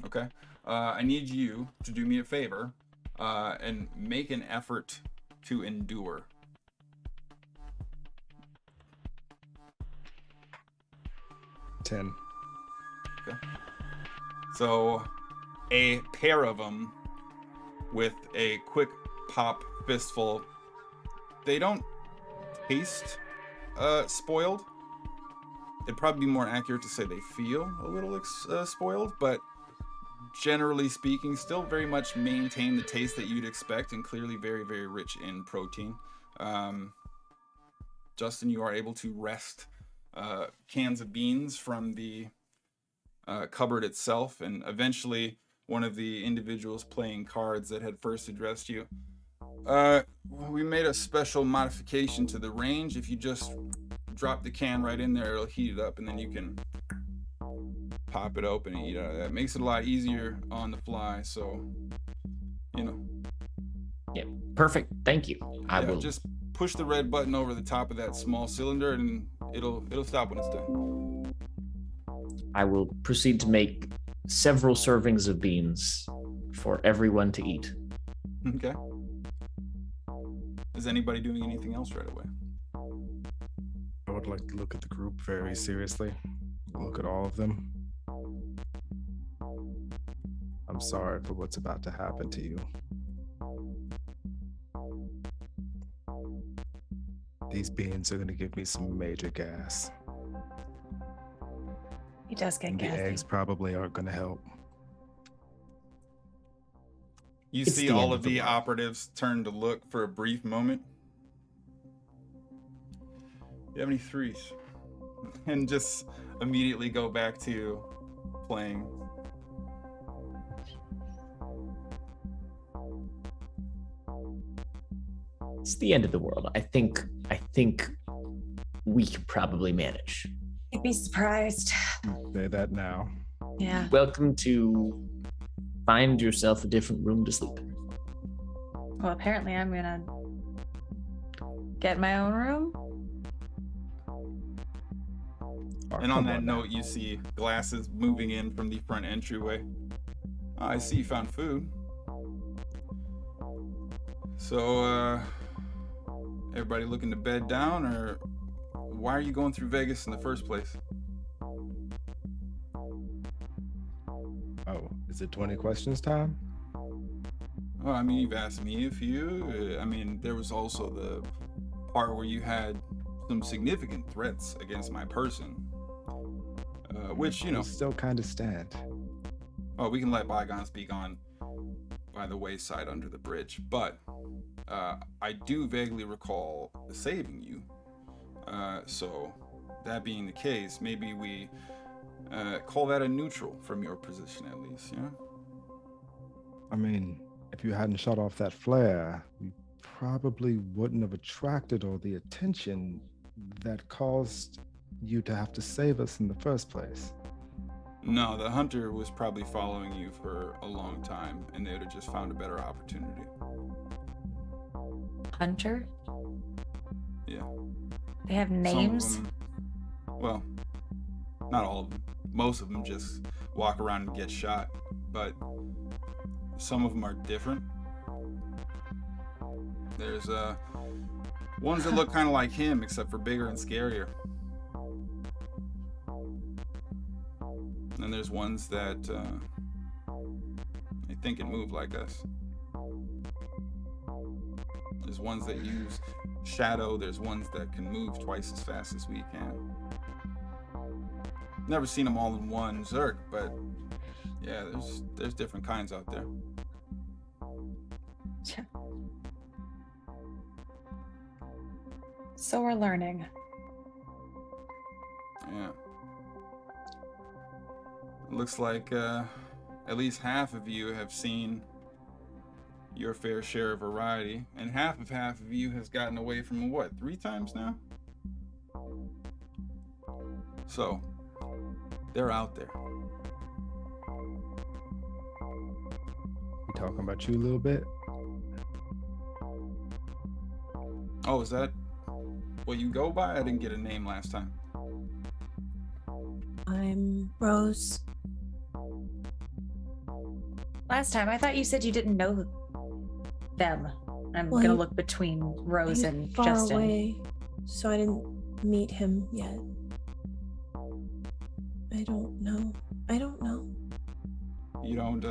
Okay. I need you to do me a favor and make an effort to endure. $10. Okay. So a pair of them with a quick pop fistful, they don't taste spoiled. It'd probably be more accurate to say they feel a little spoiled, but generally speaking, still very much maintain the taste that you'd expect, and clearly very, very rich in protein. Justin, you are able to wrest cans of beans from the cupboard itself, and eventually one of the individuals playing cards that had first addressed you. We made a special modification to the range. If you just drop the can right in there, it'll heat it up, and then you can pop it open and eat out of that. Makes it a lot easier on the fly, so, you know. Yeah, perfect. Thank you. I will just push the red button over the top of that small cylinder, and it'll stop when it's done. I will proceed to make several servings of beans for everyone to eat. Okay. Is anybody doing anything else right away? I would like to look at the group very seriously. Look at all of them. I'm sorry for what's about to happen to you. These beans are going to give me some major gas. he does get And the gassy. eggs probably aren't going to help. You It's see the all end of of the the world. operatives turn to look for a brief moment. You have any threes? And just immediately go back to playing. It's the end of the world. I think we could probably manage. You'd be surprised. Say that now. Yeah. Welcome to find yourself a different room to sleep in. Well, apparently I'm gonna get my own room. Oh, And on come that now. note, you see glasses moving in from the front entryway. I see you found food. So, everybody looking to bed down, or why are you going through Vegas in the first place? Oh, is it 20 questions time? Well, I mean, you've asked me a few. I mean, there was also the part where you had some significant threats against my person. Which, you know, Those still kind of stand. well, we can let bygones be gone by the wayside under the bridge. But I do vaguely recall saving you. So, that being the case, maybe we call that a neutral from your position at least, yeah? I mean, if you hadn't shut off that flare, we probably wouldn't have attracted all the attention that caused you to have to save us in the first place. No, the hunter was probably following you for a long time, and they would have just found a better opportunity. Hunter? Yeah. They have names? Some of them, well, not all of them. Most of them just walk around and get shot, but some of them are different. There's ones that look kind of like him, except for bigger and scarier. And there's ones that I think can move like us. There's ones that use shadow. There's ones that can move twice as fast as we can. Never seen them all in one Zerk, but yeah, there's different kinds out there. So we're learning. Yeah. It looks like at least half of you have seen your fair share of variety, and half of you has gotten away from what, 3 times now? So, they're out there. We talking about you a little bit? Oh, is that what you go by? I didn't get a name last time. I'm Rose. Last time I thought you said you didn't know them. I'm Well, gonna he- look between Rose He's and far Justin. away, so I didn't meet him yet. I don't know. You don't,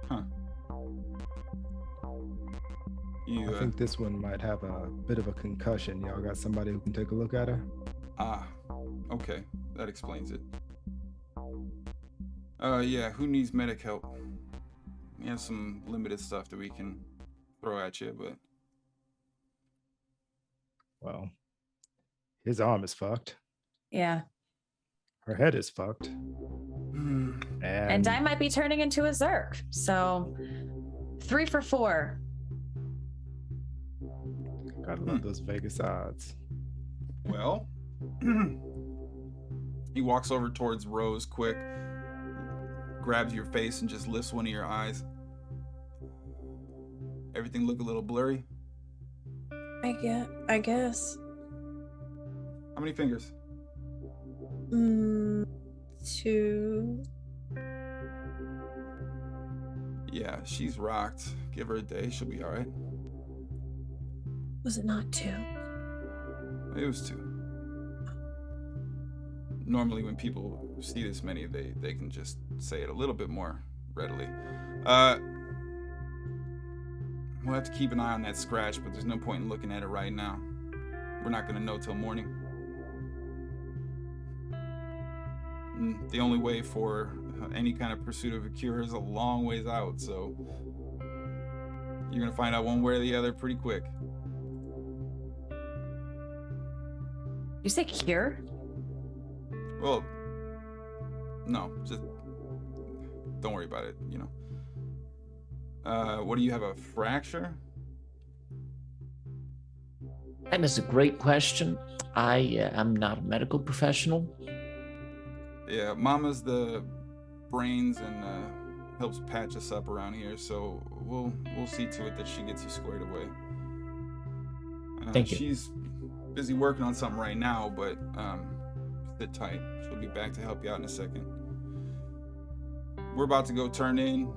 huh. You, I think this one might have a bit of a concussion. Y'all got somebody who can take a look at her? okay. That explains it. Yeah, who needs medic help? We have some limited stuff that we can throw at you, but Well, his arm is fucked. Yeah. Her head is fucked. And I might be turning into a Zerk. So 3 for 4. Gotta love those Vegas odds. well, he walks over towards Rose quick, grabs your face and just lifts one of your eyes. Everything look a little blurry. I guess. How many fingers? 2. Yeah, she's rocked. Give her a day, she'll be all right. Was it not 2? It was 2. Normally when people see this many, they can just say it a little bit more readily. We'll have to keep an eye on that scratch, but there's no point in looking at it right now. We're not gonna know till morning. The only way for any kind of pursuit of a cure is a long ways out, so you're gonna find out one way or the other pretty quick. You say cure? Well, no, just don't worry about it, you know. What do you have, a fracture? That is a great question. I am not a medical professional. Yeah, Mama's the brains and helps patch us up around here, so we'll see to it that she gets you squared away. Thank you. She's busy working on something right now, but sit tight. She'll be back to help you out in a second. We're about to go turn in.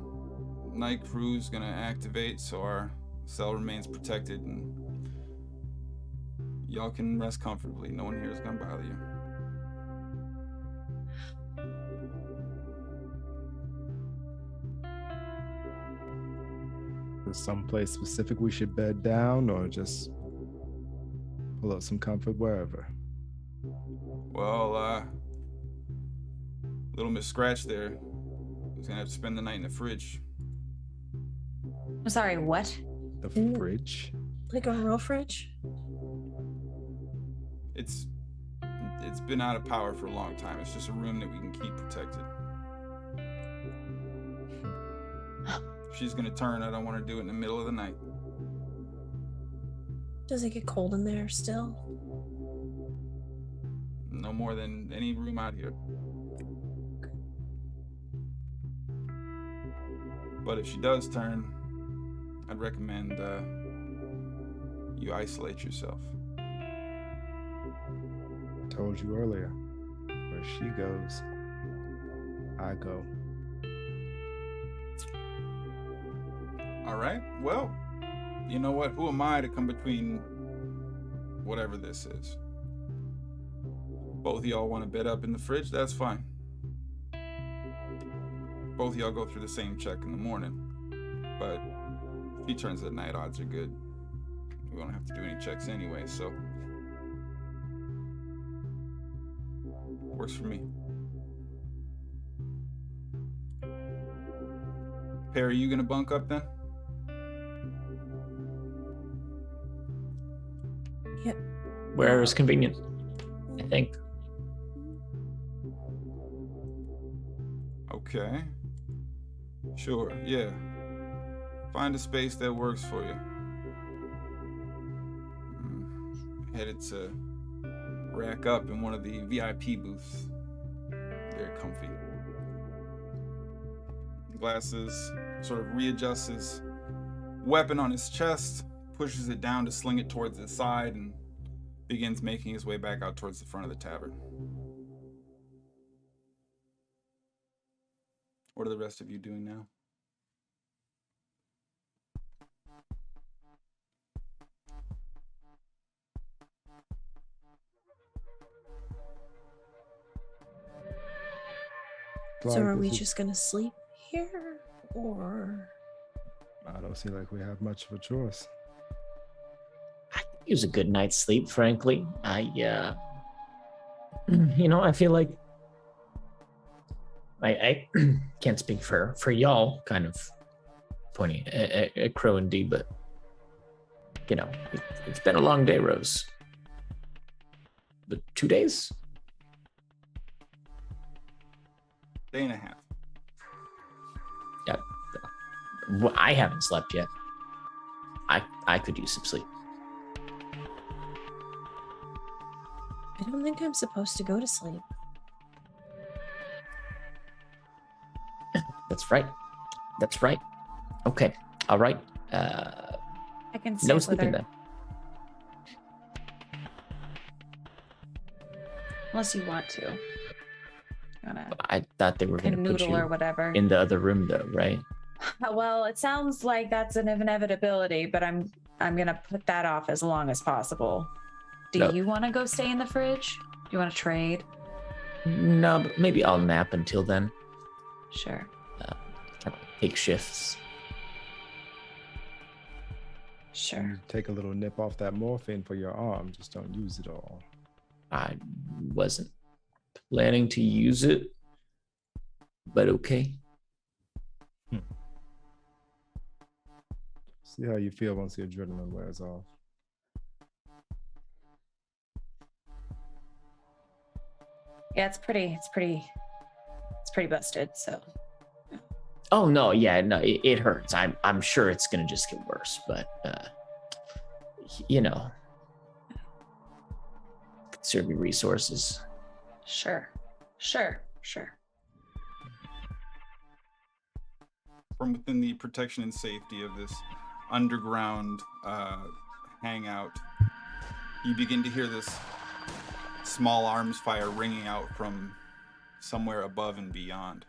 Night crew's gonna activate, so our cell remains protected, and y'all can rest comfortably. No one here is gonna bother you. Is someplace specific we should bed down, or just pull up some comfort wherever? Well, little Miss Scratch there is gonna have to spend the night in the fridge. I'm sorry, what? The fridge? Like a real fridge? It's been out of power for a long time. It's just a room that we can keep protected. If she's gonna turn, I don't want her to do it in the middle of the night. Does it get cold in there still? No more than any room out here. But if she does turn, I'd recommend you isolate yourself. Told you earlier, where she goes, I go. All right. Well, you know what? Who am I to come between whatever this is? Both of y'all want to bed up in the fridge? That's fine. Both of y'all go through the same check in the morning. But if he turns at night, odds are good. We don't have to do any checks anyway, so works for me. Perry, you gonna bunk up then? Yep. Wherever is convenient, I think. Okay. Sure, yeah. Find a space that works for you. Headed to rack up in one of the VIP booths. Very comfy. Glasses sort of readjusts his weapon on his chest, pushes it down to sling it towards his side, and begins making his way back out towards the front of the tavern. What are the rest of you doing now? So are we This is- just gonna sleep here, or? I don't see like we have much of a choice. I could use a good night's sleep, frankly. I feel like I can't speak for y'all, kind of pointing at Crow and D, but it's been a long day, Rose. But 2 days? Day and a half. Yeah. Well, I haven't slept yet. I could use some sleep. I don't think I'm supposed to go to sleep. That's right. Okay. All right. I can stay No with sleeping her. then. Unless you want to. You wanna I thought they were going to put canoodle you or whatever. in the other room, though, right? Well, it sounds like that's an inevitability, but I'm gonna put that off as long as possible. Do No. you want to go stay in the fridge? Do you want to trade? No, but maybe I'll nap until then. Sure. Kind of take shifts. Sure. You take a little nip off that morphine for your arm. Just don't use it all. I wasn't planning to use it, but okay. See how you feel once the adrenaline wears off. Yeah, it's pretty busted. So Oh no, yeah, no, it hurts. I'm sure it's gonna just get worse, but conserve your resources. sure. from within the protection and safety of this underground hangout, you begin to hear this small arms fire ringing out from somewhere above and beyond.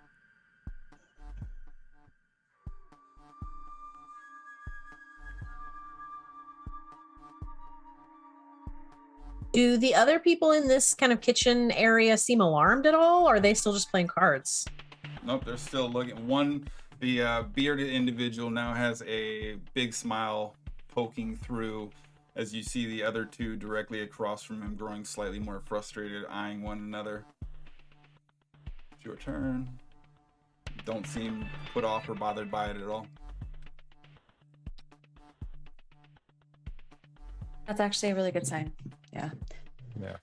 Do the other people in this kind of kitchen area seem alarmed at all, or are they still just playing cards? Nope, they're still looking. The bearded individual now has a big smile poking through as you see the other two directly across from him growing slightly more frustrated, eyeing one another. It's your turn. Don't seem put off or bothered by it at all. That's actually a really good sign. Yeah. Yeah.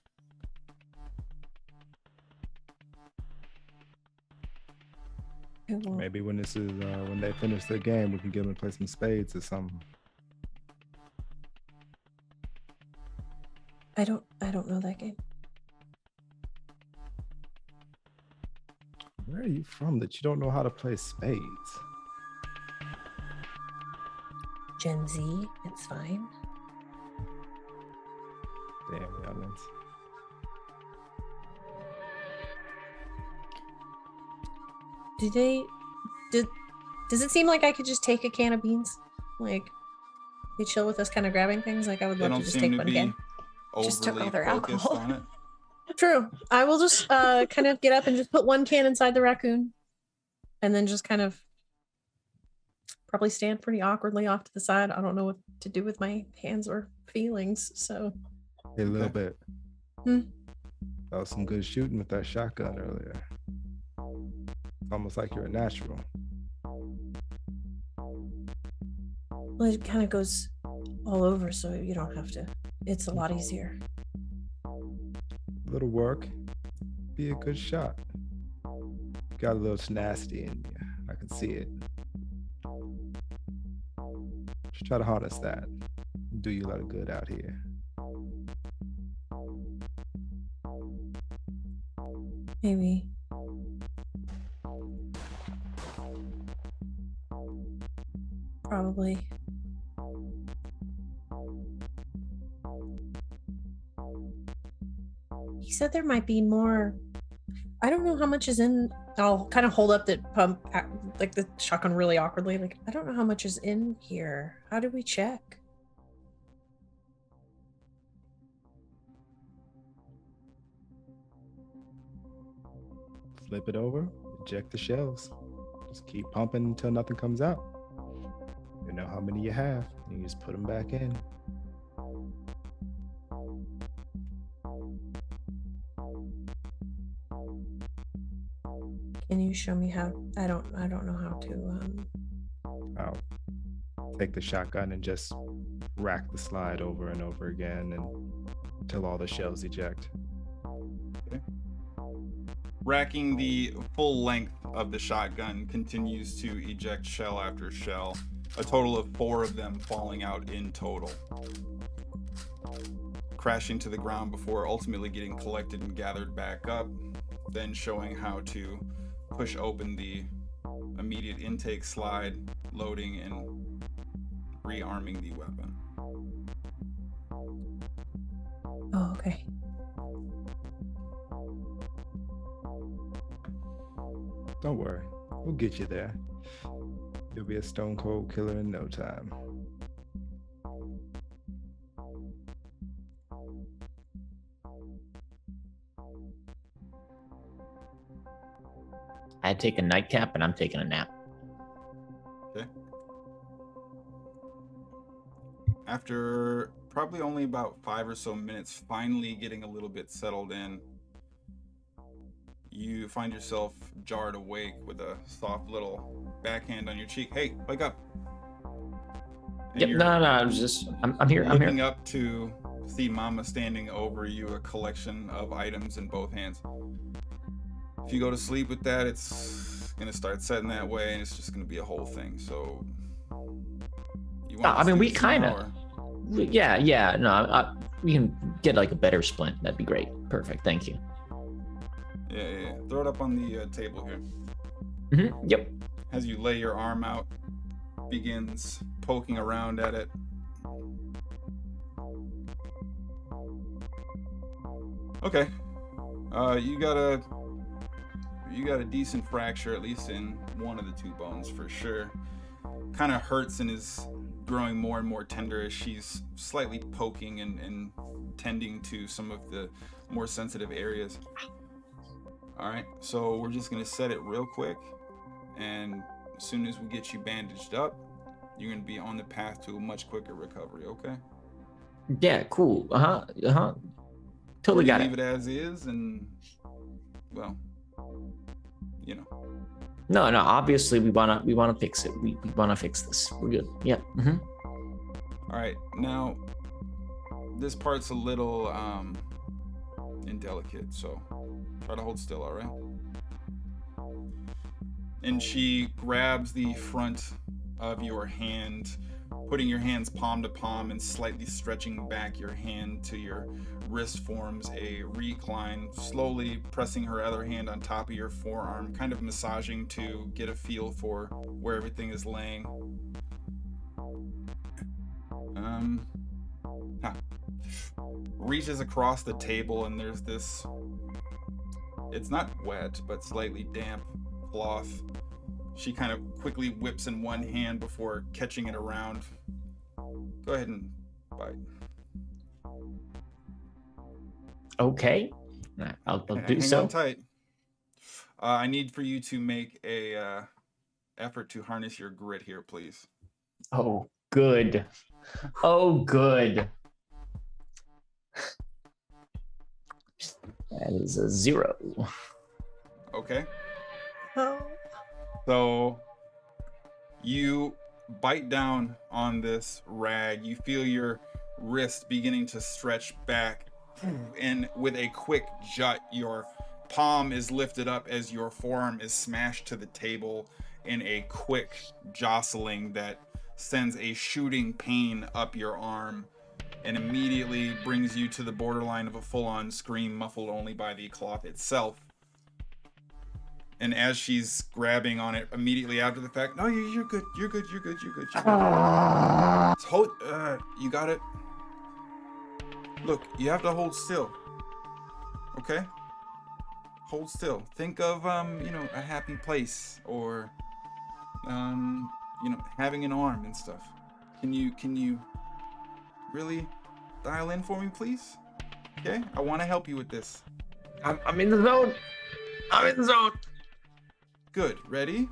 Maybe when this is when they finish their game, we can get them to play some spades or something. I don't know that game. Where are you from that you don't know how to play spades? Gen Z, it's fine. Damn, youngins. Does it seem like I could just take a can of beans? Like, they chill with us kind of grabbing things? Like, I would They love don't to just seem take to one be can. Just took overly all their focused alcohol. on it. True. I will just kind of get up and just put one can inside the raccoon. And then just kind of probably stand pretty awkwardly off to the side. I don't know what to do with my hands or feelings, so. Hey, a little Okay. bit. That was some good shooting with that shotgun earlier. It's almost like you're a natural. Well, it kind of goes all over, so you don't have to. It's a lot easier. Little work, be a good shot. Got a little tenacity in you. I can see it. Just try to harness that. Do you a lot of good out here. Maybe. Probably. He said there might be more. I don't know how much is in. I'll kind of hold up the pump, like the shotgun really awkwardly. Like, I don't know how much is in here. How do we check? Flip it over, eject the shells. Just keep pumping until nothing comes out. You know how many you have. You just put them back in. Can you show me how? I don't know how to. I'll take the shotgun and just rack the slide over and over again until all the shells eject. Okay. Racking the full length of the shotgun continues to eject shell after shell, a total of 4 of them falling out in total, crashing to the ground before ultimately getting collected and gathered back up, then showing how to push open the immediate intake slide, loading and rearming the weapon. Oh, okay. Don't worry, we'll get you there. You'll be a stone cold killer in no time. I take a nightcap and I'm taking a nap. Okay. After probably only about 5 or so minutes, finally getting a little bit settled in, you find yourself jarred awake with a soft little backhand on your cheek. Hey, wake up! And Yep, you're no, I'm here. I'm looking here. up to see Mama standing over you, a collection of items in both hands. If you go to sleep with that, it's gonna start setting that way, and it's just gonna be a whole thing. So, you want? I mean, we kind kinda- Yeah. No, we can get like a better splint. That'd be great. Perfect. Thank you. Yeah. Throw it up on the table here. Yep. as you lay your arm out, begins poking around at it. Okay. You got a decent fracture, at least in one of the two bones for sure. Kind of hurts and is growing more and more tender as she's slightly poking and tending to some of the more sensitive areas. All right, so we're just gonna set it real quick, and as soon as we get you bandaged up, you're gonna be on the path to a much quicker recovery. Okay? Yeah, cool. Totally Or got you leave it. it as is, and well, you know. No, obviously we wanna fix it. We wanna fix this. We're good. Yep. All right, now this part's a little indelicate, so try to hold still. All right. And she grabs the front of your hand, putting your hands palm to palm and slightly stretching back your hand to your wrist forms a recline, slowly pressing her other hand on top of your forearm, kind of massaging to get a feel for where everything is laying. Reaches across the table and there's this, it's not wet, but slightly damp cloth. She kind of quickly whips in one hand before catching it around. Go ahead and bite. Okay. I'll do Hang so. on tight. I need for you to make a effort to harness your grit here, please. Oh, good. Oh, good. That is a 0. Okay. Oh. So you bite down on this rag. You feel your wrist beginning to stretch back, and with a quick jut, your palm is lifted up as your forearm is smashed to the table in a quick jostling that sends a shooting pain up your arm and immediately brings you to the borderline of a full-on scream, muffled only by the cloth itself. And as she's grabbing on it immediately after the fact, no, you're good, you're good, you're good, you're good, you're good. Hold, you got it. Look, you have to hold still. Okay? Hold still. Think of, a happy place, or, having an arm and stuff. Can you really dial in for me, please? Okay? I want to help you with this. I'm in the zone. I'm in the zone. Good. Ready?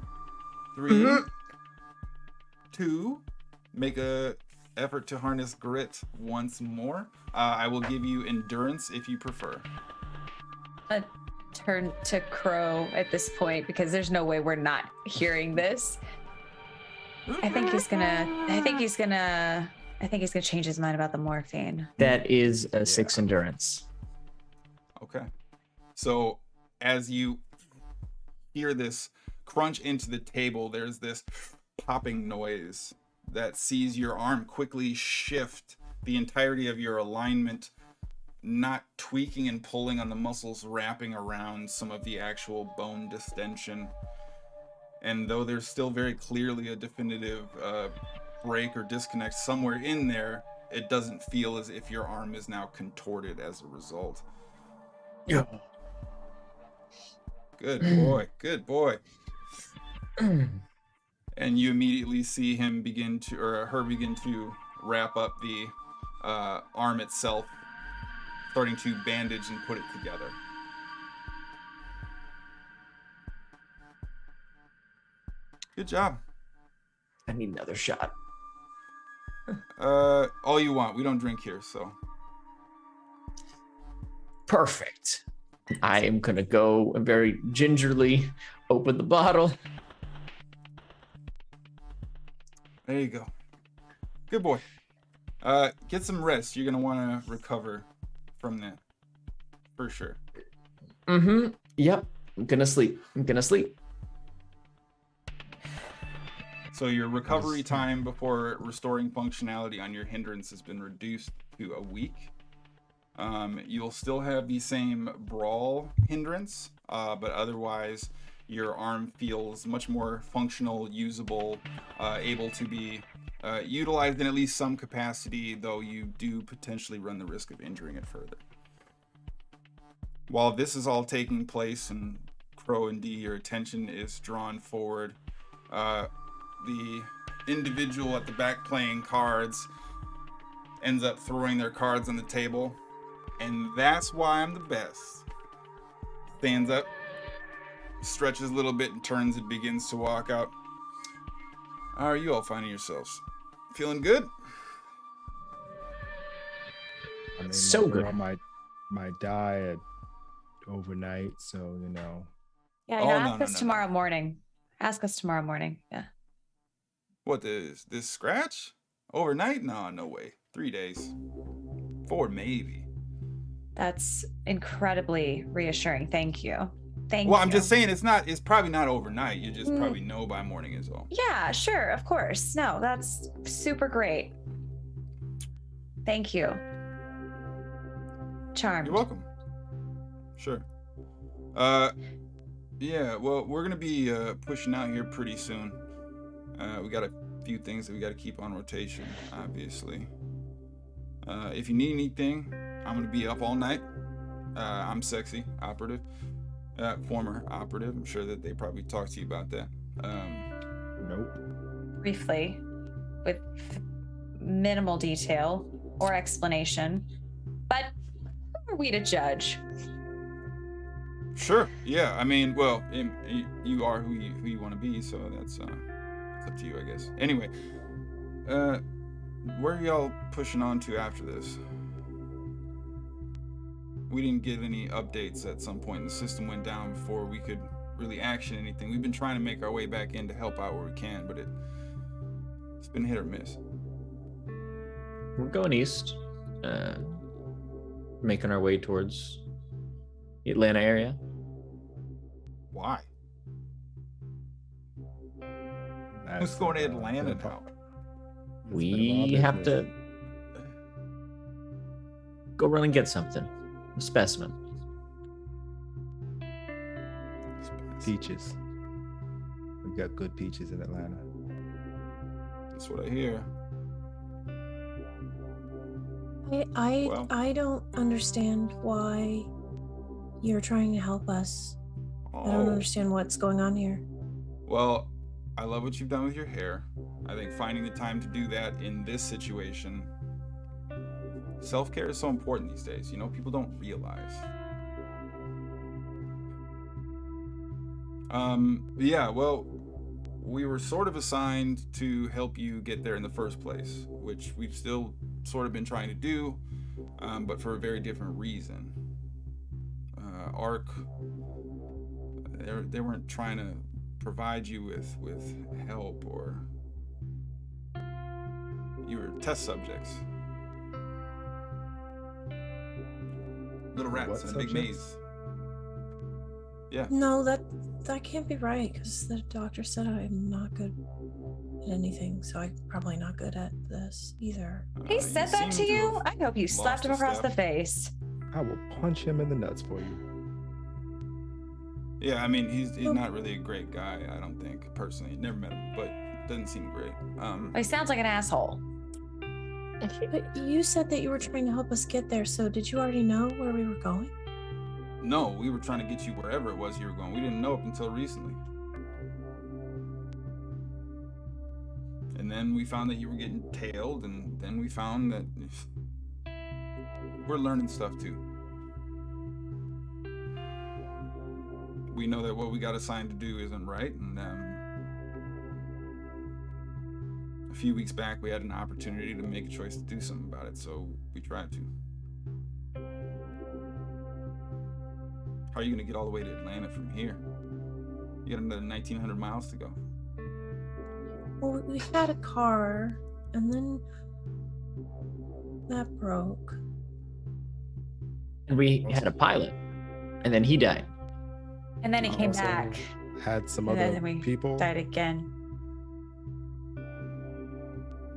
3, 2, make a effort to harness grit once more. I will give you endurance if you prefer. A turn to Crow at this point because there's no way we're not hearing this. I think he's gonna change his mind about the morphine. That is a 6 endurance. Okay. So as you hear this crunch into the table, there's this popping noise that sees your arm quickly shift the entirety of your alignment, not tweaking and pulling on the muscles wrapping around some of the actual bone distension. And though there's still very clearly a definitive break or disconnect somewhere in there, it doesn't feel as if your arm is now contorted as a result. Yeah. Good boy, good boy. And you immediately see him her begin to wrap up the arm itself, starting to bandage and put it together. Good job. I need another shot. All you want. We don't drink here, so. Perfect. I am gonna go and very gingerly open the bottle. There you go. Good boy. Get some rest. You're gonna want to recover from that, for sure. Yep. I'm gonna sleep. So your recovery time before restoring functionality on your hindrance has been reduced to a week. You'll still have the same brawl hindrance, but otherwise Your arm feels much more functional, usable, able to be utilized in at least some capacity, though you do potentially run the risk of injuring it further. While this is all taking place and Crow and D, your attention is drawn forward, the individual at the back playing cards ends up throwing their cards on the table, and that's why I'm the best. Stands up, stretches a little bit, and turns and begins to walk out. How are you all finding yourselves? Feeling good? I mean, So my girl good. might die overnight, so you know. Yeah, Oh, ask no, us no, no. tomorrow morning. Ask us tomorrow morning. Yeah. What, this scratch? Overnight? No way. 3 days. 4 maybe. That's incredibly reassuring. Thank you. Thank you. Well, I'm just saying it's probably not overnight. You just Mm. probably know by morning is all. Yeah, sure, of course. No, that's super great. Thank you. Charmed. You're welcome. Sure. Yeah, well, we're gonna be pushing out here pretty soon. We got a few things that we gotta keep on rotation, obviously. If you need anything, I'm gonna be up all night. I'm Sexy, operative. Former operative. I'm sure that they probably talked to you about that. Nope. Briefly, with minimal detail or explanation. But who are we to judge? Sure. Yeah. I mean, well, you are who you want to be, so that's up to you, I guess. Anyway, where are y'all pushing on to after this? We didn't get any updates at some point. The system went down before we could really action anything. We've been trying to make our way back in to help out where we can, but it's been hit or miss. We're going east, making our way towards the Atlanta area. Why? That's, Who's going to a Atlanta bit of a- now? that's a bit of our We have business. to go run and get something. A specimen. Peaches. We've got good peaches in Atlanta. That's what I hear. Well. I don't understand why you're trying to help us. I don't Oh. understand what's going on here. Well, I love what you've done with your hair. I think finding the time to do that in this situation, self-care is so important these days. You know, people don't realize. Yeah, well, we were sort of assigned to help you get there in the first place, which we've still sort of been trying to do, but for a very different reason. ARC, they weren't trying to provide you with help, or you were test subjects. Little rats What in a big subjects? maze. Yeah. No, that can't be right because the doctor said I'm not good at anything, so I'm probably not good at this either. He You said that to seem you? have I hope you slapped lost him a across step. the face. I will punch him in the nuts for you. Yeah, I mean, he's not really a great guy, I don't think, personally. Never met him, but doesn't seem great. He sounds like an asshole. But you said that you were trying to help us get there, so did you already know where we were going? No, we were trying to get you wherever it was you were going. We didn't know up until recently. And then we found that you were getting tailed, and then we found that we're learning stuff too. We know that what we got assigned to do isn't right, and a few weeks back we had an opportunity to make a choice to do something about it, so we tried to. How are you gonna get all the way to Atlanta from here? You got another 1,900 miles to go. Well, we had a car, and then that broke. And we had a pilot, and then he died. And then he came Also back. Had some And other then we people died again.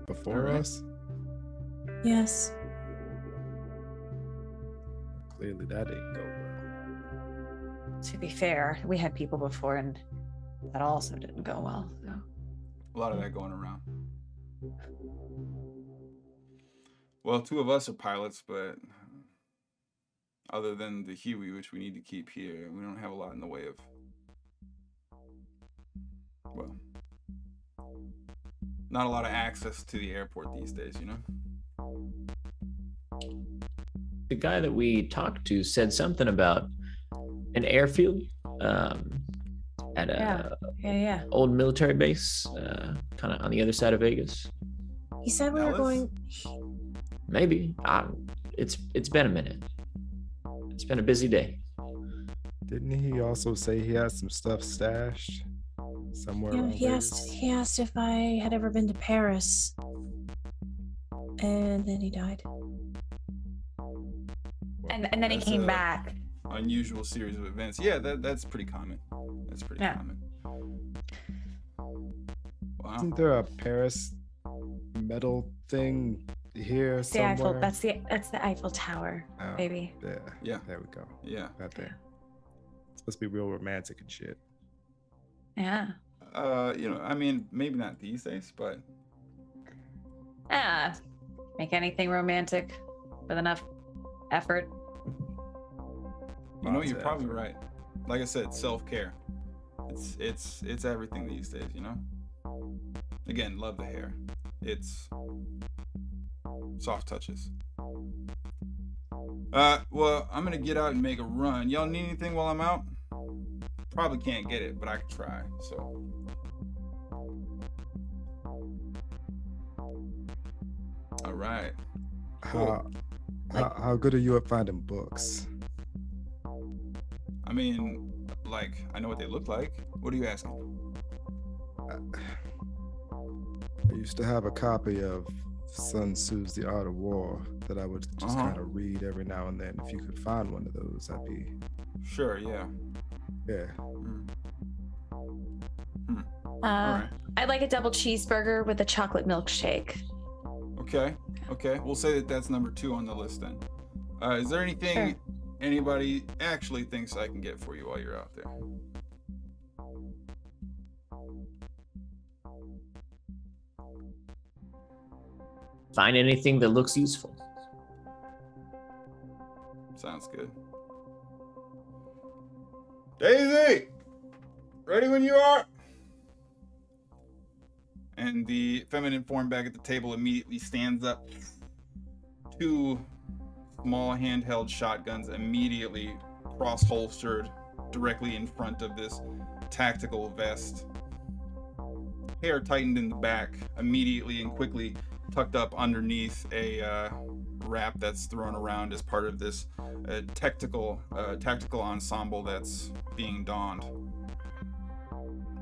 before Alright. us. Yes. Clearly that didn't go well. to be fair, we had people before, and that also didn't go well. So. A lot of that going around. Well, 2 of us are pilots, but other than the Huey, which we need to keep here, we don't have a lot in the way of, well, not a lot of access to the airport these days, you know? The guy that we talked to said something about an airfield at a old military base, kind of on the other side of Vegas. He said we were going. Maybe. It's been a minute. It's been a busy day. Didn't he also say he had some stuff stashed somewhere? Yeah, around he asked if I had ever been to Paris, and then he died. And then he came back. Unusual series of events. Yeah, that's pretty common. That's pretty common. Wow. Isn't there a Paris medal thing here It's the somewhere? Eiffel. That's the Eiffel Tower, baby. Yeah. There we go. Yeah. Right there. It's supposed to be real romantic and shit. Yeah. You know, I mean, maybe not these days, but Make anything romantic with enough effort. you know, you're probably right. Like I said, self-care. It's everything these days, you know? Again, love the hair. It's soft touches. Well, I'm gonna get out and make a run. Y'all need anything while I'm out? Probably can't get it, but I could try, so. All right. Cool. How good are you at finding books? I mean, like, I know what they look like. What are you asking? I used to have a copy of Sun Tzu's The Art of War that I would just kind of read every now and then. If you could find one of those, I'd be... Sure, yeah. Yeah. All right. I'd like a double cheeseburger with a chocolate milkshake. Okay. We'll say that's number 2 on the list then. Is there anything anybody actually thinks I can get for you while you're out there? Find anything that looks useful. Sounds good. Daisy! Ready when you are! And the feminine form back at the table immediately stands up. 2 small handheld shotguns immediately cross-holstered directly in front of this tactical vest. Hair tightened in the back, immediately and quickly tucked up underneath a wrap that's thrown around as part of this tactical ensemble that's being donned.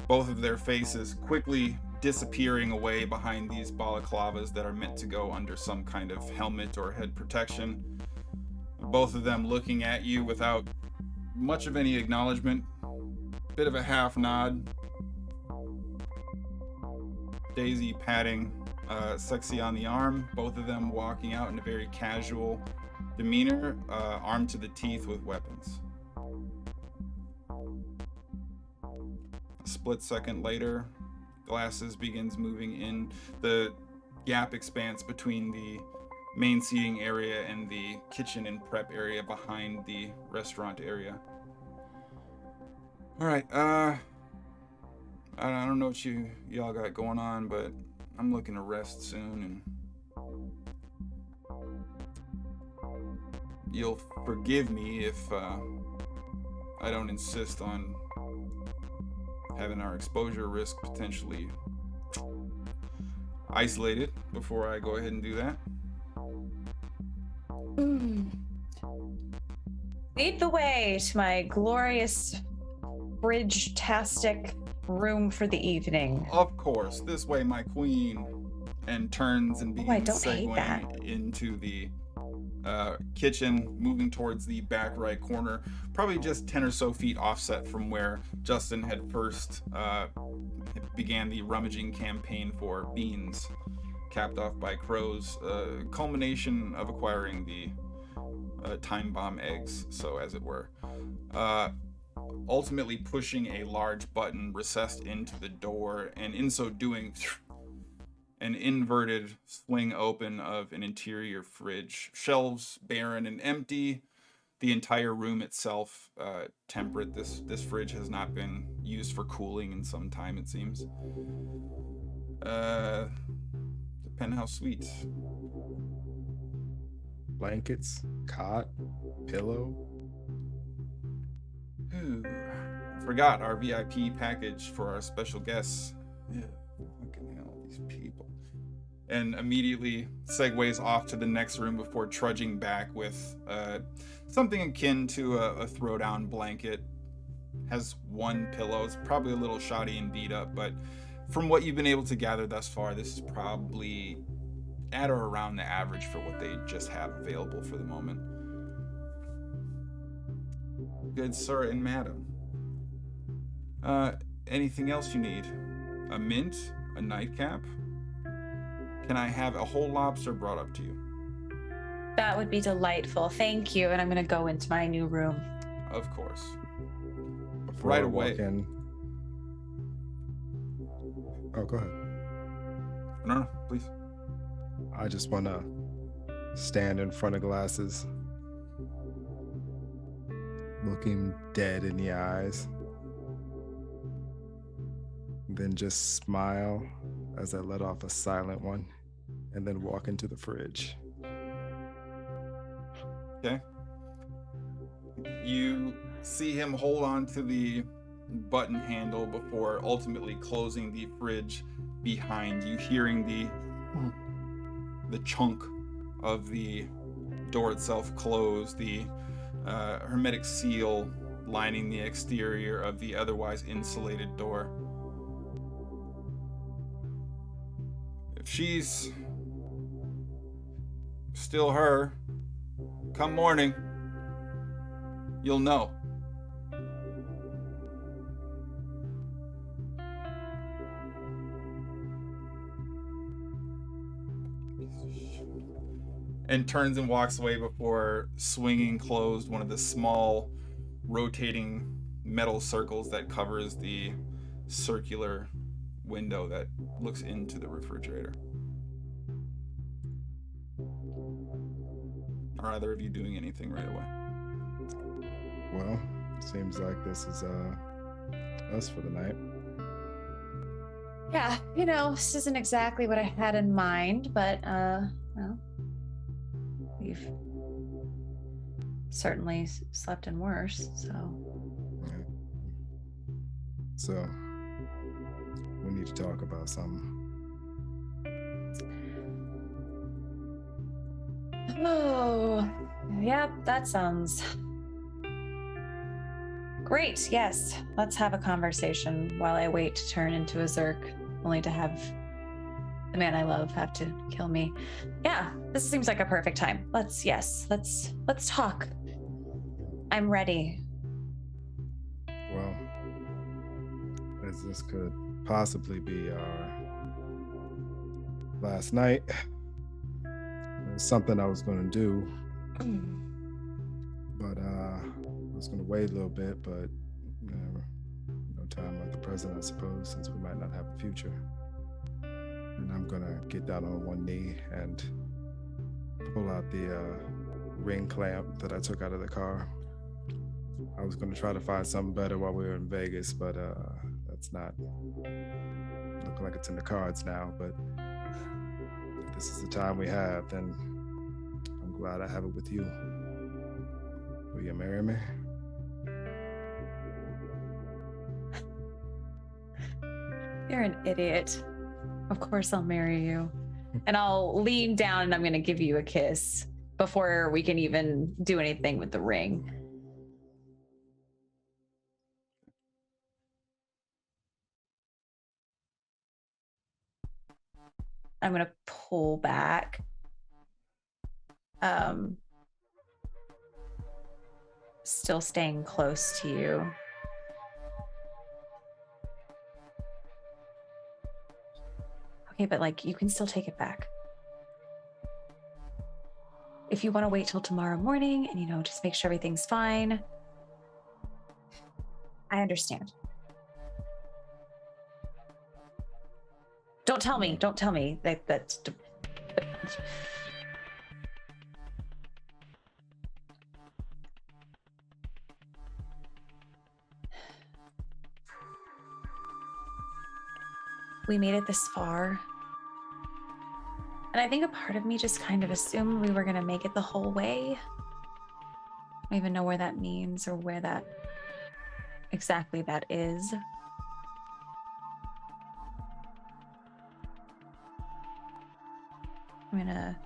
Both of their faces quickly disappearing away behind these balaclavas that are meant to go under some kind of helmet or head protection. Both of them looking at you without much of any acknowledgement. Bit of a half nod. Daisy patting Sexy on the arm. Both of them walking out in a very casual demeanor, armed to the teeth with weapons. A split second later, Glasses begins moving in. The gap expanse between the main seating area and the kitchen and prep area behind the restaurant area. All right, I don't know what y'all got going on, but I'm looking to rest soon, and you'll forgive me if I don't insist on having our exposure risk potentially isolated before I go ahead and do that. Lead the way to my glorious bridge-tastic room for the evening. Of course, this way, my queen. And turns and begins segueing into the kitchen, moving towards the back right corner, probably just 10 or so feet offset from where Justin had first began the rummaging campaign for beans, capped off by crows, culmination of acquiring the time bomb eggs, so as it were. ultimately pushing a large button recessed into the door, and in so doing, an inverted swing open of an interior fridge. Shelves barren and empty. The entire room itself temperate. This fridge has not been used for cooling in some time, it seems. The penthouse suite. Blankets, cot, pillow. Ooh, forgot our VIP package for our special guests. Yeah, fucking hell, these people. And immediately segues off to the next room before trudging back with something akin to a throwdown blanket. Has one pillow. It's probably a little shoddy and beat up, but from what you've been able to gather thus far, this is probably at or around the average for what they just have available for the moment. Good sir and madam. Anything else you need? A mint? A nightcap? Can I have a whole lobster brought up to you? That would be delightful. Thank you. And I'm going to go into my new room. Of course. Before Right I away. walk in. Oh, go ahead. No, please. I just want to stand in front of glasses, looking dead in the eyes, then just smile as I let off a silent one, and then walk into the fridge. Okay. You see him hold on to the button handle before ultimately closing the fridge behind you, hearing the chunk of the door itself close, the hermetic seal lining the exterior of the otherwise insulated door. If she's still her, come morning, you'll know. And turns and walks away before swinging closed one of the small rotating metal circles that covers the circular window that looks into the refrigerator. Are either of you doing anything right away? Well, seems like this is us for the night. Yeah, this isn't exactly what I had in mind, but well, we've certainly slept in worse, so. Yeah. So, we need to talk about something. Oh, yeah, that sounds great. Yes, let's have a conversation while I wait to turn into a Zerk, only to have the man I love have to kill me. Yeah, this seems like a perfect time. Let's talk. I'm ready. Well, as this could possibly be our last night, there's something I was going to do, but I was going to wait a little bit, but no time like the present, I suppose, since we might not have a future. And I'm going to get down on one knee and pull out the ring clamp that I took out of the car. I was going to try to find something better while we were in Vegas, but that's not looking like it's in the cards now. But if this is the time we have, then I'm glad I have it with you. Will you marry me? You're an idiot. Of course I'll marry you. And I'll lean down and I'm going to give you a kiss before we can even do anything with the ring. I'm going to pull back. Still staying close to you. Okay, but you can still take it back. If you want to wait till tomorrow morning and, just make sure everything's fine, I understand. Don't tell me that's... We made it this far. And I think a part of me just kind of assumed we were going to make it the whole way. I don't even know where that means or where that exactly that is. I'm going to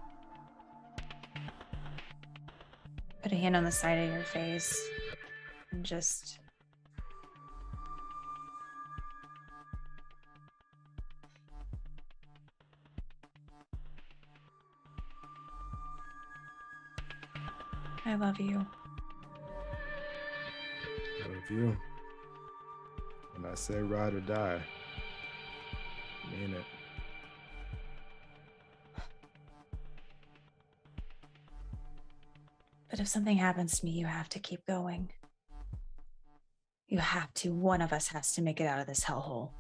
put a hand on the side of your face and just... I love you. I love you. When I say ride or die, I mean it. But if something happens to me, you have to keep going. You have to. One of us has to make it out of this hellhole.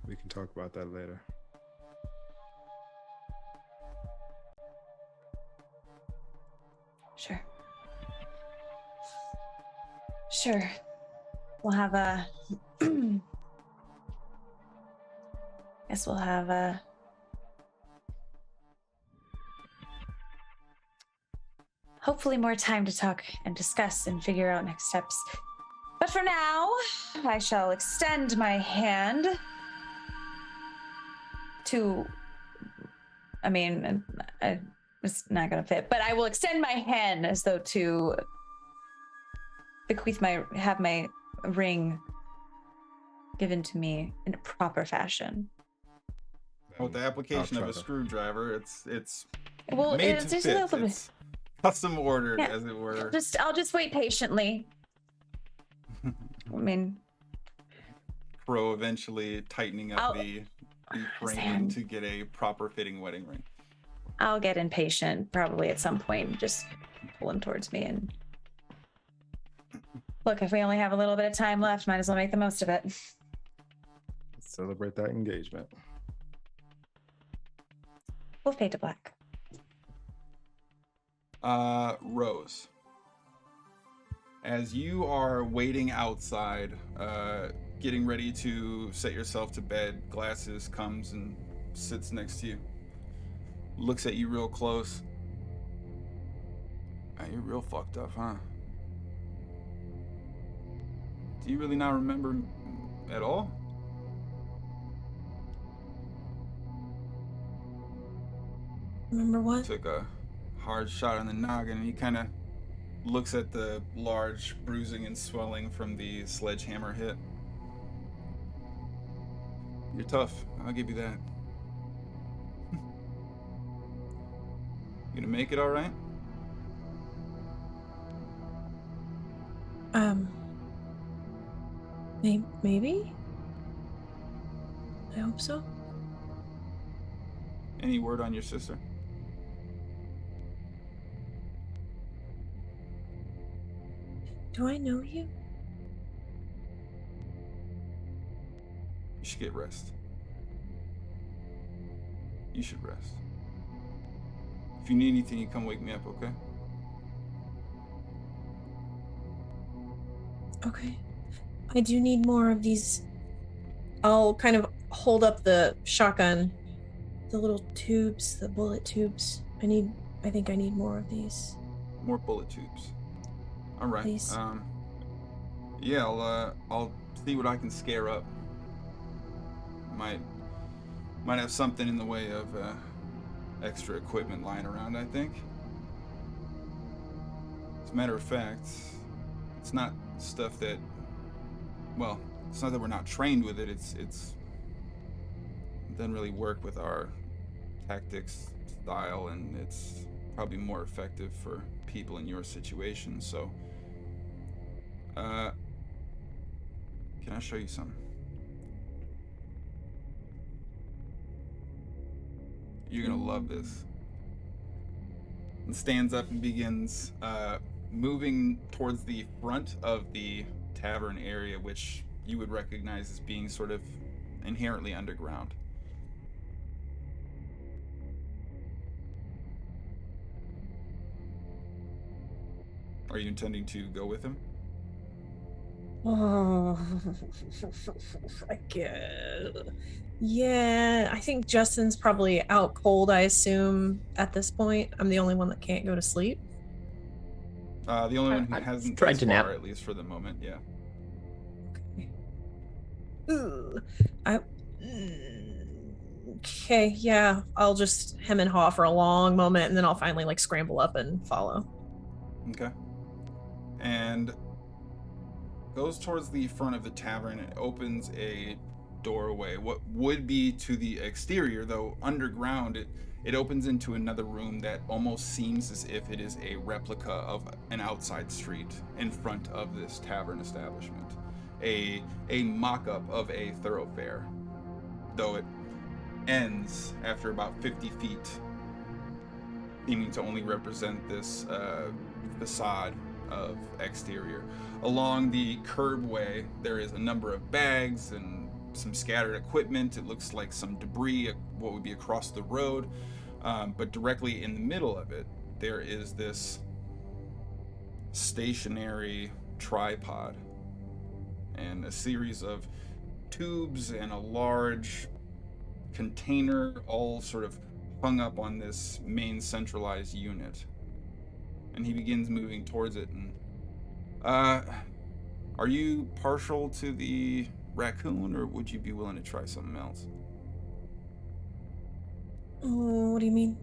We can talk about that later. Sure. Sure. We'll have a... guess we'll have a... hopefully more time to talk and discuss and figure out next steps. But for now, I shall extend my hand to... I mean, it's not going to fit, but I will extend my hand as though to bequeath have my ring given to me in a proper fashion. With the application of a screwdriver, it's well, made it's to just fit. a little bit. It's custom ordered, Yeah. as it were. I'll just wait patiently. I mean, Crow eventually tightening up the framing to get a proper fitting wedding ring. I'll get impatient probably at some point and just pull him towards me and look, if we only have a little bit of time left, might as well make the most of it. Let's celebrate that engagement. We'll fade to black. Rose, as you are waiting outside, getting ready to set yourself to bed, Glasses comes and sits next to you, looks at you real close. You're real fucked up, huh? Do you really not remember at all? Remember what? Took a hard shot on the noggin, and he kind of looks at the large bruising and swelling from the sledgehammer hit. You're tough, I'll give you that. You gonna make it all right? Maybe? I hope so. Any word on your sister? Do I know you? You should get rest. You should rest. If you need anything, you come wake me up, okay? Okay. I do need more of these. I'll kind of hold up the shotgun, the little tubes, the bullet tubes. I think I need more of these. More bullet tubes. All right. Please. Yeah, I'll see what I can scare up. Might have something in the way of extra equipment lying around, I think. As a matter of fact, it's not stuff that, well, it's not that we're not trained with it, it doesn't really work with our tactics style, and it's probably more effective for people in your situation, so can I show you something? You're gonna love this. and stands up and begins moving towards the front of the tavern area, which you would recognize as being sort of inherently underground. Are you intending to go with him? Oh, I guess. Yeah, I think Justin's probably out cold, I assume, at this point. I'm the only one that can't go to sleep. The only one who hasn't tried thus to far, nap. at least for the moment, yeah. Okay, yeah, I'll just hem and haw for a long moment, and then I'll finally like scramble up and follow. Okay. And goes towards the front of the tavern and opens a doorway. What would be to the exterior, though underground, it opens into another room that almost seems as if it is a replica of an outside street in front of this tavern establishment. A mock-up of a thoroughfare, though it ends after about 50 feet, seeming to only represent this facade of exterior. Along the curbway, there is a number of bags and some scattered equipment. It looks like some debris, what would be across the road. But directly in the middle of it, there is this stationary tripod and a series of tubes and a large container, all sort of hung up on this main centralized unit. And he begins moving towards it. And are you partial to the raccoon, or would you be willing to try something else? What do you mean?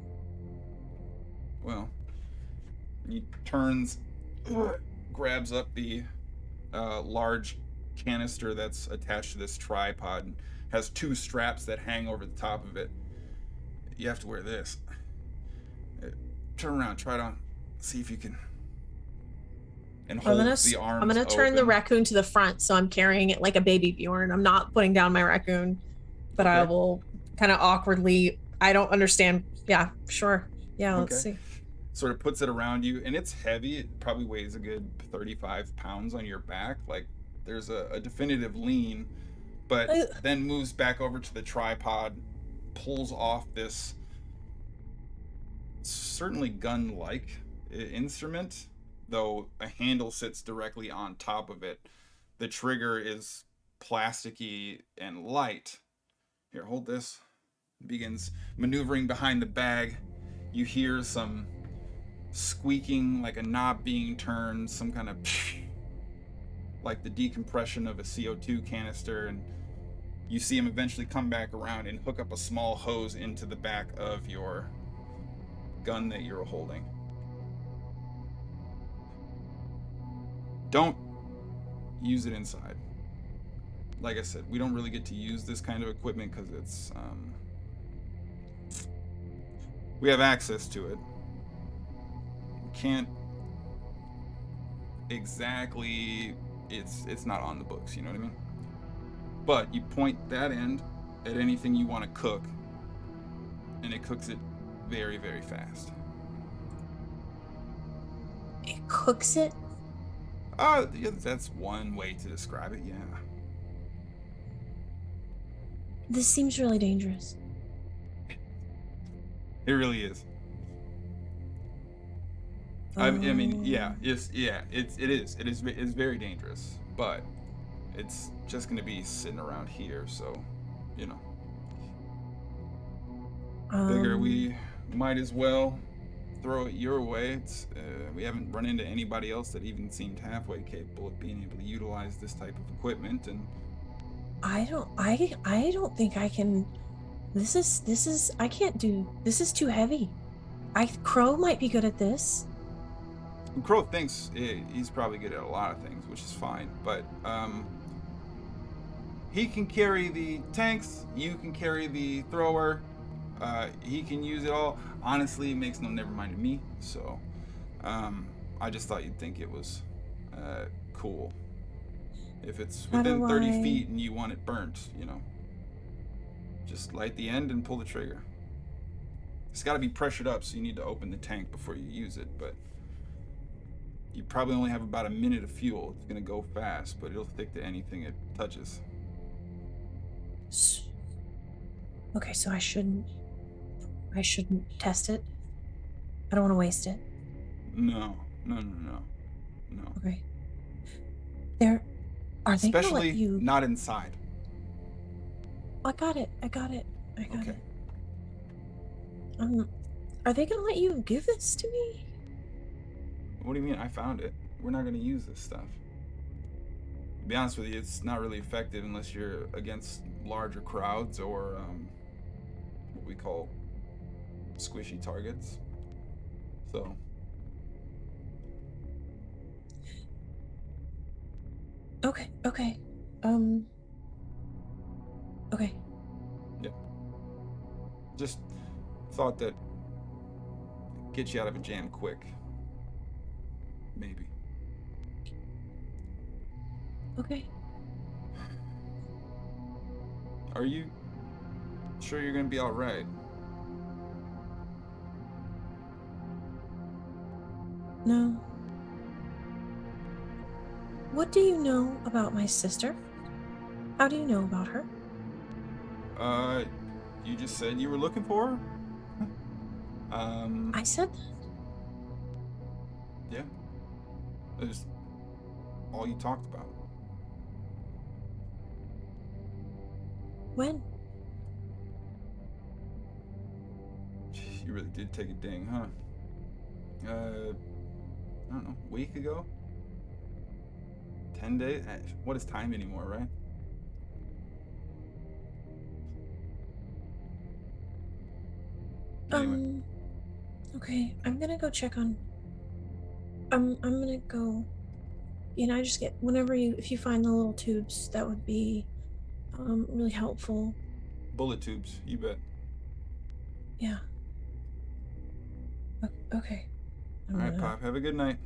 Well, he turns, grabs up the large canister that's attached to this tripod, and has two straps that hang over the top of it. You have to wear this. Turn around, try it on, see if you can. And holds the arms I'm gonna turn open. the raccoon to the front, so I'm carrying it like a baby Bjorn. I'm not putting down my raccoon, but Okay. I will kind of awkwardly. I don't understand. Yeah, sure. Yeah, let's see. Sort of puts it around you, and it's heavy. It probably weighs a good 35 pounds on your back. Like, there's a definitive lean, but then moves back over to the tripod, pulls off this certainly gun-like instrument, though a handle sits directly on top of it. The trigger is plasticky and light. Here, hold this. Begins maneuvering behind the bag. You hear some squeaking, like a knob being turned, some kind of like the decompression of a CO2 canister, and you see him eventually come back around and hook up a small hose into the back of your gun that you're holding. Don't use it inside. Like I said, we don't really get to use this kind of equipment because it's we have access to it. Can't exactly, it's not on the books, you know what I mean? But you point that end at anything you want to cook, and it cooks it very, very fast. It cooks it? Yeah, that's one way to describe it, yeah. This seems really dangerous. It really is. I mean, yeah, it is very dangerous, but it's just going to be sitting around here, so, you know. Figure we might as well throw it your way. It's we haven't run into anybody else that even seemed halfway capable of being able to utilize this type of equipment, and I don't think I can. This is I can't do. This is too heavy. Crow might be good at this. Crow thinks he's probably good at a lot of things, which is fine, but he can carry the tanks, you can carry the thrower, he can use it all. Honestly, it makes no never mind to me, so I just thought you'd think it was cool. If it's within 30 feet and you want it burnt, you know, just light the end and pull the trigger. It's got to be pressured up, so you need to open the tank before you use it, but you probably only have about a minute of fuel. It's going to go fast, but it'll stick to anything it touches. Okay, so I shouldn't test it. I don't want to waste it. No. Okay. Are they gonna Especially let you? not inside. I got it. Okay. Are they gonna let you give this to me? What do you mean? I found it. We're not going to use this stuff. To be honest with you, it's not really effective unless you're against larger crowds or what we call squishy targets. So. Okay. Okay. Yeah. Just thought that get you out of a jam quick. Maybe. Okay. Are you sure you're gonna be all right? No. What do you know about my sister? How do you know about her? You just said you were looking for her? I said that? Yeah. That's all you talked about. When? You really did take a ding, huh? I don't know, a week ago? 10 days? What is time anymore, right? Anyway. Okay, I'm gonna go check on. I'm gonna go. I just get if you find the little tubes, that would be really helpful. Bullet tubes, you bet. Yeah. Okay. All right, Pop. Have a good night.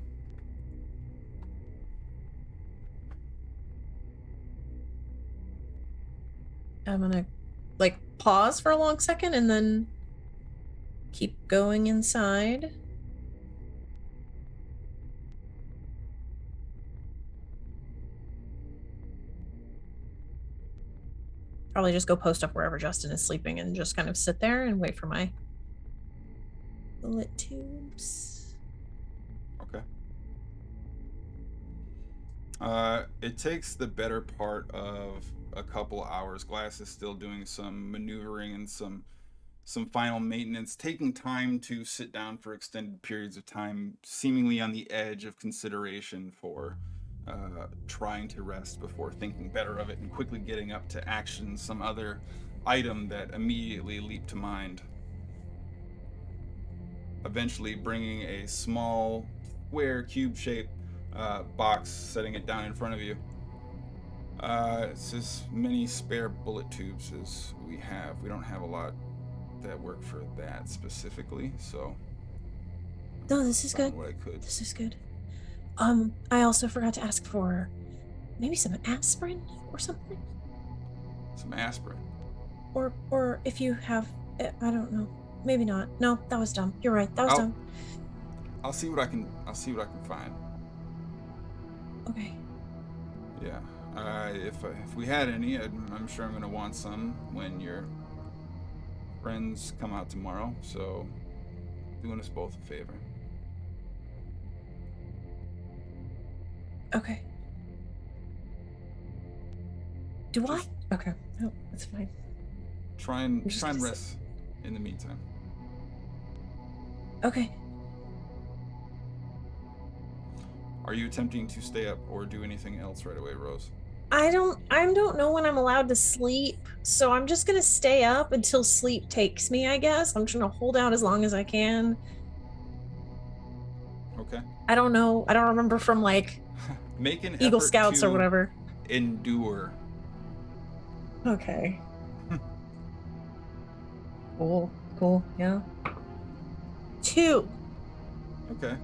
I'm gonna pause for a long second and then keep going inside. Probably just go post up wherever Justin is sleeping and just kind of sit there and wait for my bullet tubes. Okay. It takes the better part of a couple hours. Glass is still doing some maneuvering and some final maintenance, taking time to sit down for extended periods of time, seemingly on the edge of consideration for trying to rest before thinking better of it and quickly getting up to action some other item that immediately leaped to mind. Eventually bringing a small, square, cube-shaped box, setting it down in front of you. It's as many spare bullet tubes as we have. We don't have a lot that work for that specifically, so. No, this is good. What I could. This is good. I also forgot to ask for maybe some aspirin or something. Some aspirin. Or if you have, I don't know. Maybe not. No, that was dumb. You're right. That was dumb. I'll see what I can find. Okay. Yeah. If we had any, I'm sure I'm gonna want some when your friends come out tomorrow. So, doing us both a favor. Okay. Do I? Okay. No, that's fine. Try and rest in the meantime. Okay. Are you attempting to stay up or do anything else right away, Rose? I don't know when I'm allowed to sleep, so I'm just gonna stay up until sleep takes me, I guess. I'm just gonna hold out as long as I can. Okay. I don't know. I don't remember from make an Eagle effort Scouts to or whatever. Endure. Okay. Cool. Yeah. 2. Okay.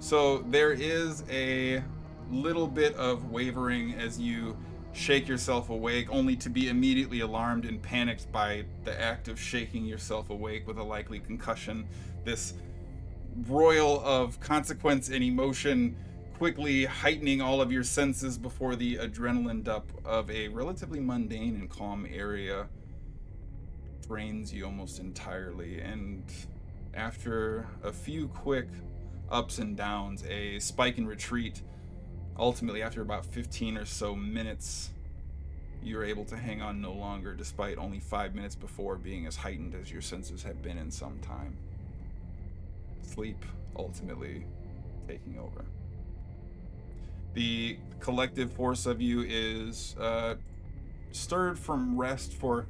So there is a little bit of wavering as you shake yourself awake, only to be immediately alarmed and panicked by the act of shaking yourself awake with a likely concussion. This roil of consequence and emotion quickly heightening all of your senses before the adrenaline dump of a relatively mundane and calm area drains you almost entirely. And after a few quick ups and downs, a spike and retreat, ultimately after about 15 or so minutes, you're able to hang on no longer, despite only 5 minutes before being as heightened as your senses have been in some time. Sleep ultimately taking over. The collective force of you is stirred from rest for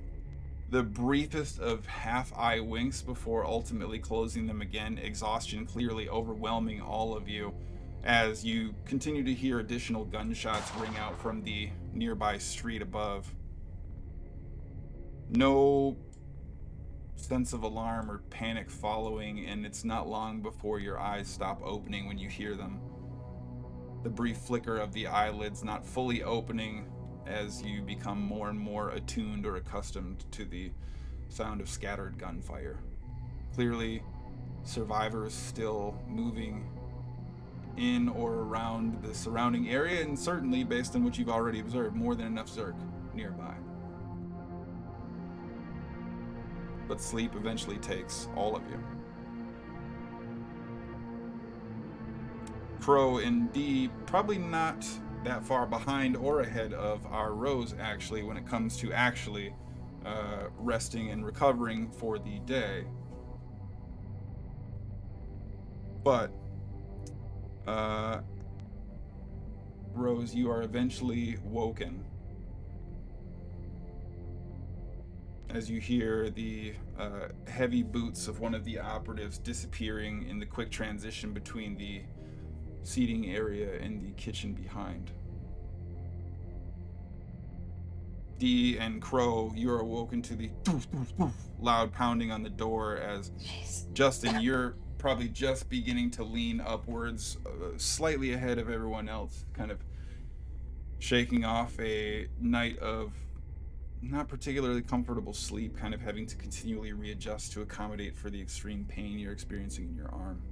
the briefest of half-eye winks before ultimately closing them again, exhaustion clearly overwhelming all of you as you continue to hear additional gunshots ring out from the nearby street above. No sense of alarm or panic following, and it's not long before your eyes stop opening when you hear them. The brief flicker of the eyelids not fully opening as you become more and more attuned or accustomed to the sound of scattered gunfire. Clearly, survivors still moving in or around the surrounding area, and certainly, based on what you've already observed, more than enough Zerk nearby. But sleep eventually takes all of you. Crow and D probably not that far behind or ahead of our Rose, actually, when it comes to actually resting and recovering for the day. But Rose, you are eventually woken as you hear the heavy boots of one of the operatives disappearing in the quick transition between the seating area and the kitchen behind. D and Crow, you are awoken to the loud pounding on the door as Justin, you're probably just beginning to lean upwards, slightly ahead of everyone else, kind of shaking off a night of not particularly comfortable sleep, kind of having to continually readjust to accommodate for the extreme pain you're experiencing in your arm.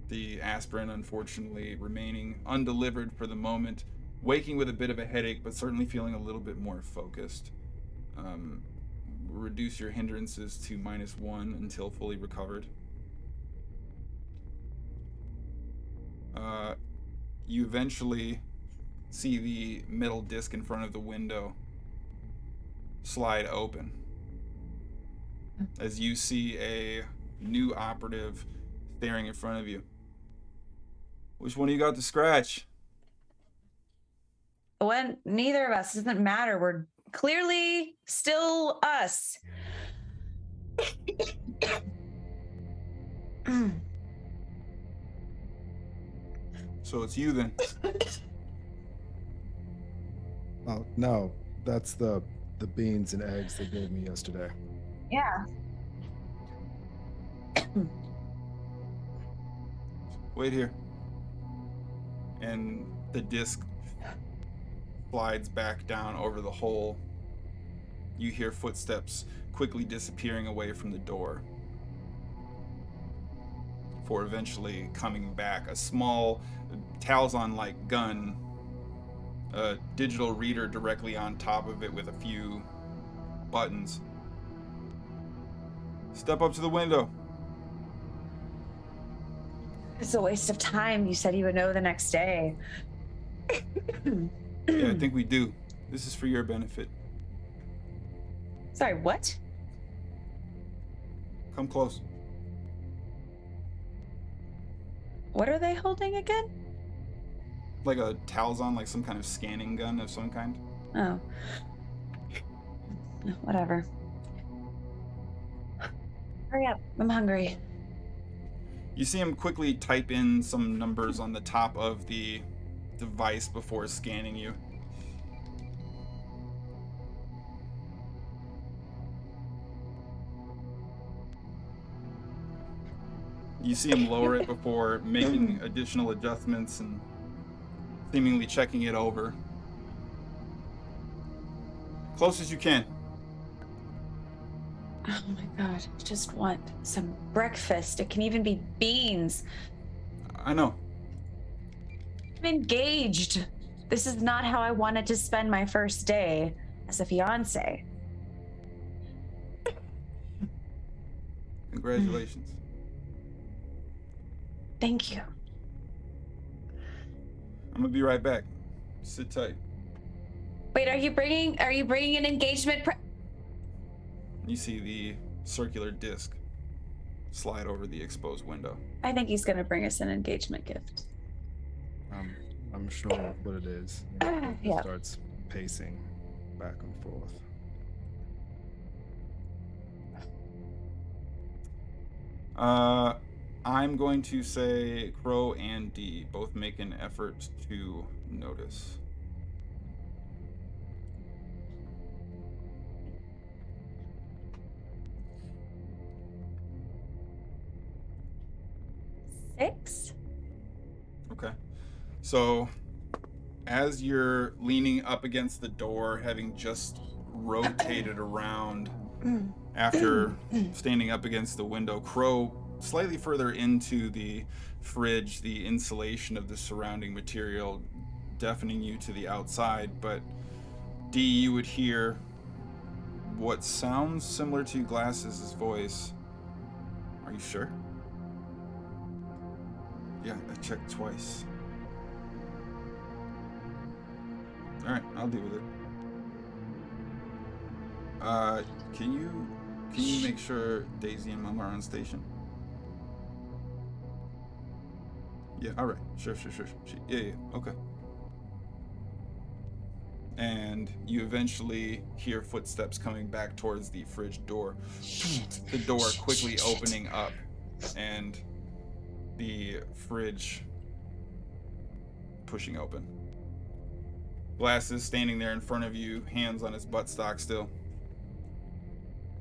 The aspirin, unfortunately, remaining undelivered for the moment, waking with a bit of a headache, but certainly feeling a little bit more focused. Reduce your hindrances to -1 until fully recovered. You eventually see the metal disc in front of the window slide open as you see a new operative staring in front of you. Which one of you got the scratch? When neither of us, doesn't matter. We're clearly still us. So it's you then. Oh no, that's the beans and eggs they gave me yesterday. Yeah. Wait here. And the disc slides back down over the hole. You hear footsteps quickly disappearing away from the door, before eventually coming back. A small Talzon-like gun, a digital reader directly on top of it with a few buttons. Step up to the window. It's a waste of time. You said you would know the next day. Yeah, I think we do. This is for your benefit. Sorry, what? Come close. What are they holding again? Like a Talzon, like some kind of scanning gun of some kind. Oh. Whatever. Hurry up. I'm hungry. You see him quickly type in some numbers on the top of the device before scanning you. You see him lower it before making additional adjustments and seemingly checking it over. Close as you can. Oh my god, I just want some breakfast. It can even be beans. I know. I'm engaged. This is not how I wanted to spend my first day as a fiance. Congratulations. Thank you. I'm gonna be right back. Sit tight. Wait, are you bringing an engagement You see the circular disc slide over the exposed window. I think he's gonna bring us an engagement gift. I'm sure what it is. He starts pacing back and forth. I'm going to say Crow and D both make an effort to notice. Six? Okay. So, as you're leaning up against the door, having just rotated around after standing up against the window, Crow slightly further into the fridge, the insulation of the surrounding material deafening you to the outside, but D, you would hear what sounds similar to Glass's voice. Are you sure? Yeah, I checked twice. Alright, I'll deal with it. Can you make sure Daisy and Mom are on station? Yeah, alright. Sure. Yeah, okay. And you eventually hear footsteps coming back towards the fridge door. The door quickly opening up, and the fridge pushing open. Glass is standing there in front of you, hands on his buttstock still.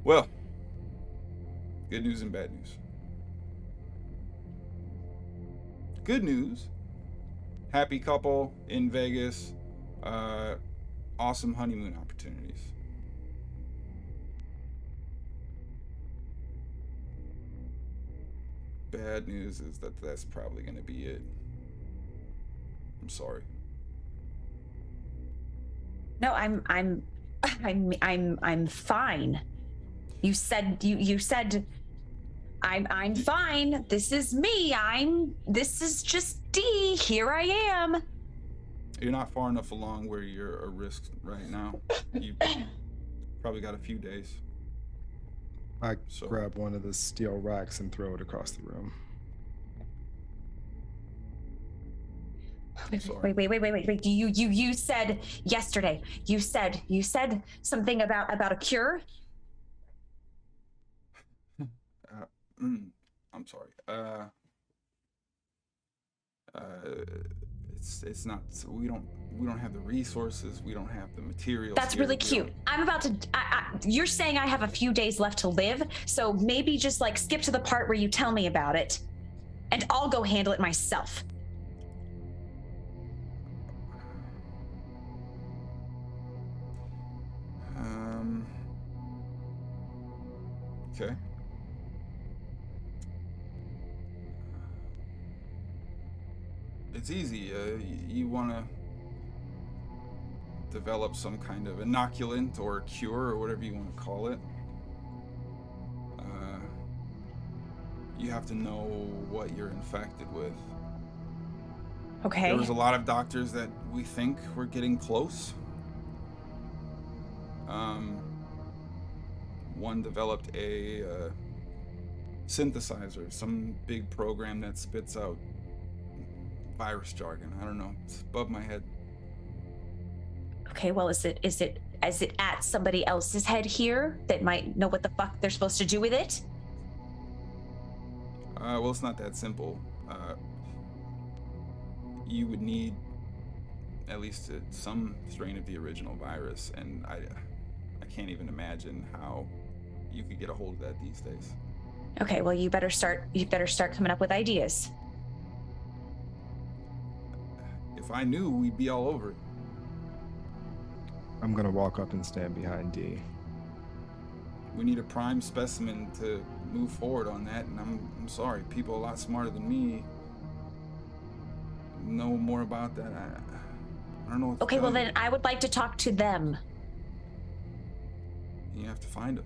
Well, good news and bad news. Good news, happy couple in Vegas, awesome honeymoon opportunities. Bad news is that that's probably going to be it. I'm sorry. No, I'm fine. You said I'm fine. This is me. This is just D. Here I am. You're not far enough along where you're a risk right now. You probably got a few days. I grab one of the steel racks and throw it across the room. Wait. You said yesterday. You said something about a cure. I'm sorry. It's not. We don't have the resources. We don't have the materials. That's really cute. I'm about to. You're saying I have a few days left to live, so maybe just like skip to the part where you tell me about it, and I'll go handle it myself. Okay. It's easy. You want to develop some kind of inoculant or cure or whatever you want to call it. You have to know what you're infected with. Okay. There was a lot of doctors that we think were getting close. One developed a synthesizer, some big program that spits out virus jargon. I don't know. It's above my head. Okay, well, is it at somebody else's head here that might know what the fuck they're supposed to do with it? Well, it's not that simple. You would need at least some strain of the original virus, and I can't even imagine how you could get a hold of that these days. Okay, well, you better start coming up with ideas. If I knew, we'd be all over it. I'm gonna walk up and stand behind D. We need a prime specimen to move forward on that, and I'm sorry, people a lot smarter than me know more about that. I don't know what to Okay, tell well you. then I would like to talk to them. You have to find them.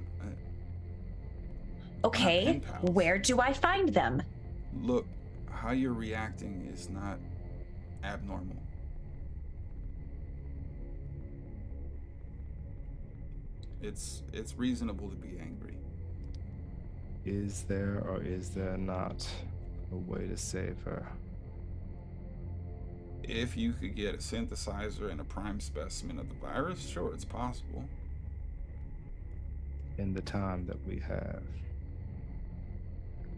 Okay, where do I find them? Look, how you're reacting is not abnormal. It's reasonable to be angry. Is there or is there not a way to save her? If you could get a synthesizer and a prime specimen of the virus, sure, it's possible. In the time that we have.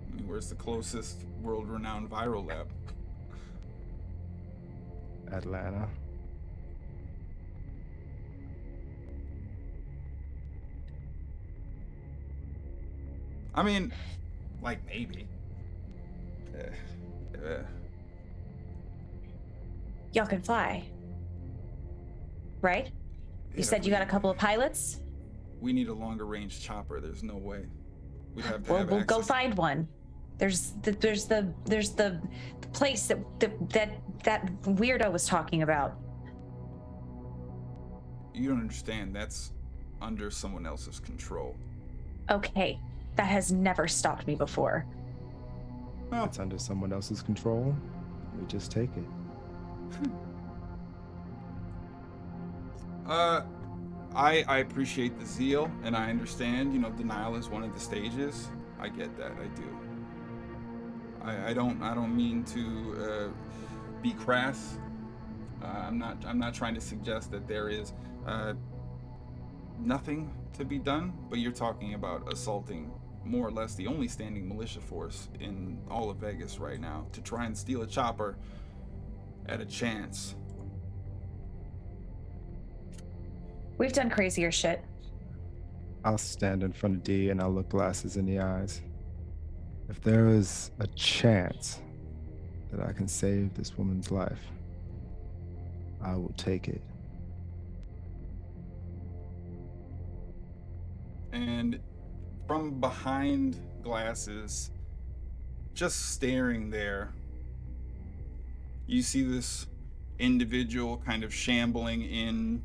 I mean, where's the closest world-renowned viral lab? Atlanta. I mean, like, maybe. Y'all can fly. Right? You said you got a couple of pilots? We need a longer range chopper. There's no way. We'd have to Well, have we'll go access. find one. There's the place that weirdo was talking about. You don't understand. That's under someone else's control. Okay, that has never stopped me before. Oh. It's under someone else's control. We just take it. I appreciate the zeal, and I understand, denial is one of the stages. I get that, I do. I don't mean to be crass. I'm not trying to suggest that there is nothing to be done, but you're talking about assaulting more or less the only standing militia force in all of Vegas right now to try and steal a chopper at a chance. We've done crazier shit. I'll stand in front of D and I'll look Glasses in the eyes. If there is a chance that I can save this woman's life, I will take it. And from behind Glasses, just staring there, you see this individual kind of shambling in,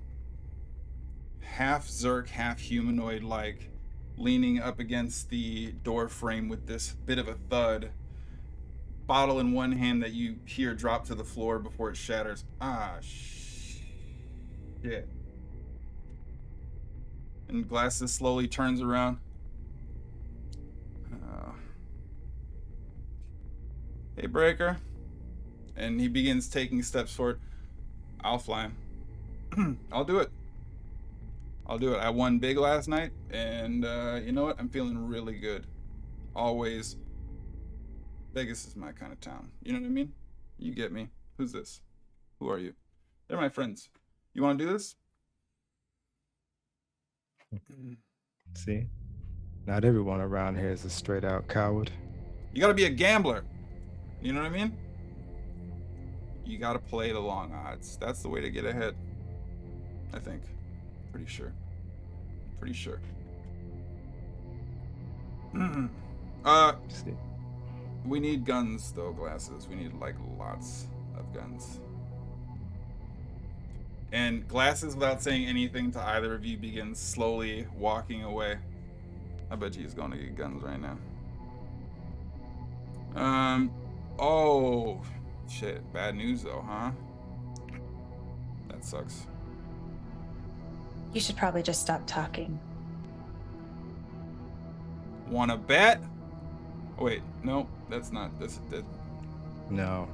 half Zerk, half humanoid like, leaning up against the door frame with this bit of a thud, bottle in one hand that you hear drop to the floor before it shatters. Shit. And Glasses slowly turns around. Hey, Breaker. And he begins taking steps forward. I'll fly him. I'll do it. I won big last night, and you know what? I'm feeling really good. Always. Vegas is my kind of town. You know what I mean? You get me. Who's this? Who are you? They're my friends. You want to do this? See? Not everyone around here is a straight out coward. You gotta be a gambler. You know what I mean? You gotta play the long odds. That's the way to get ahead. I think. Pretty sure. See? We need guns though, Glasses. We need like lots of guns. And Glasses, without saying anything to either of you, begins slowly walking away. I bet he's going to get guns right now. Oh, shit. Bad news though, huh? That sucks. You should probably just stop talking. Wanna bet? Wait, no, that's not. No,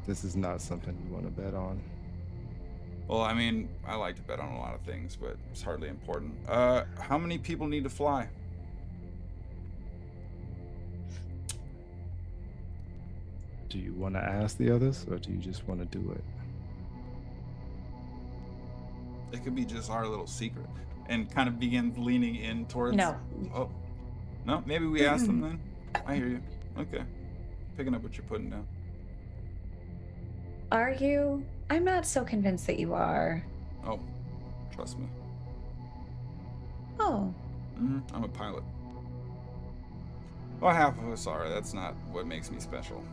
this is not something you want to bet on. Well, I mean, I like to bet on a lot of things, but it's hardly important. How many people need to fly? Do you want to ask the others, or do you just want to do it? It could be just our little secret. And kind of begins leaning in towards... No. Oh. No? Maybe we ask them then? I hear you. Okay. Picking up what you're putting down. Are you? I'm not so convinced that you are. Oh. Trust me. Oh. I'm a pilot. Well, half of us are. That's not what makes me special.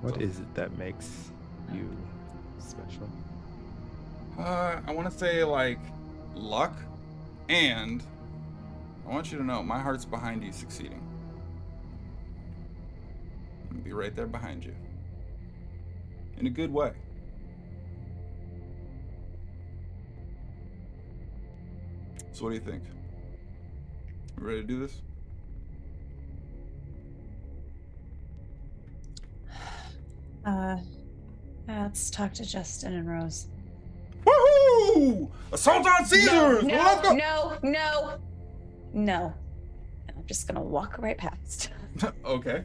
What is it that makes you special? I want to say, like, luck, and I want you to know my heart's behind you succeeding. I'm going to be right there behind you. In a good way. So what do you think? You ready to do this? Let's talk to Justin and Rose. Woohoo! Assault on Caesars! No, Let's go! No. I'm just gonna walk right past. Okay.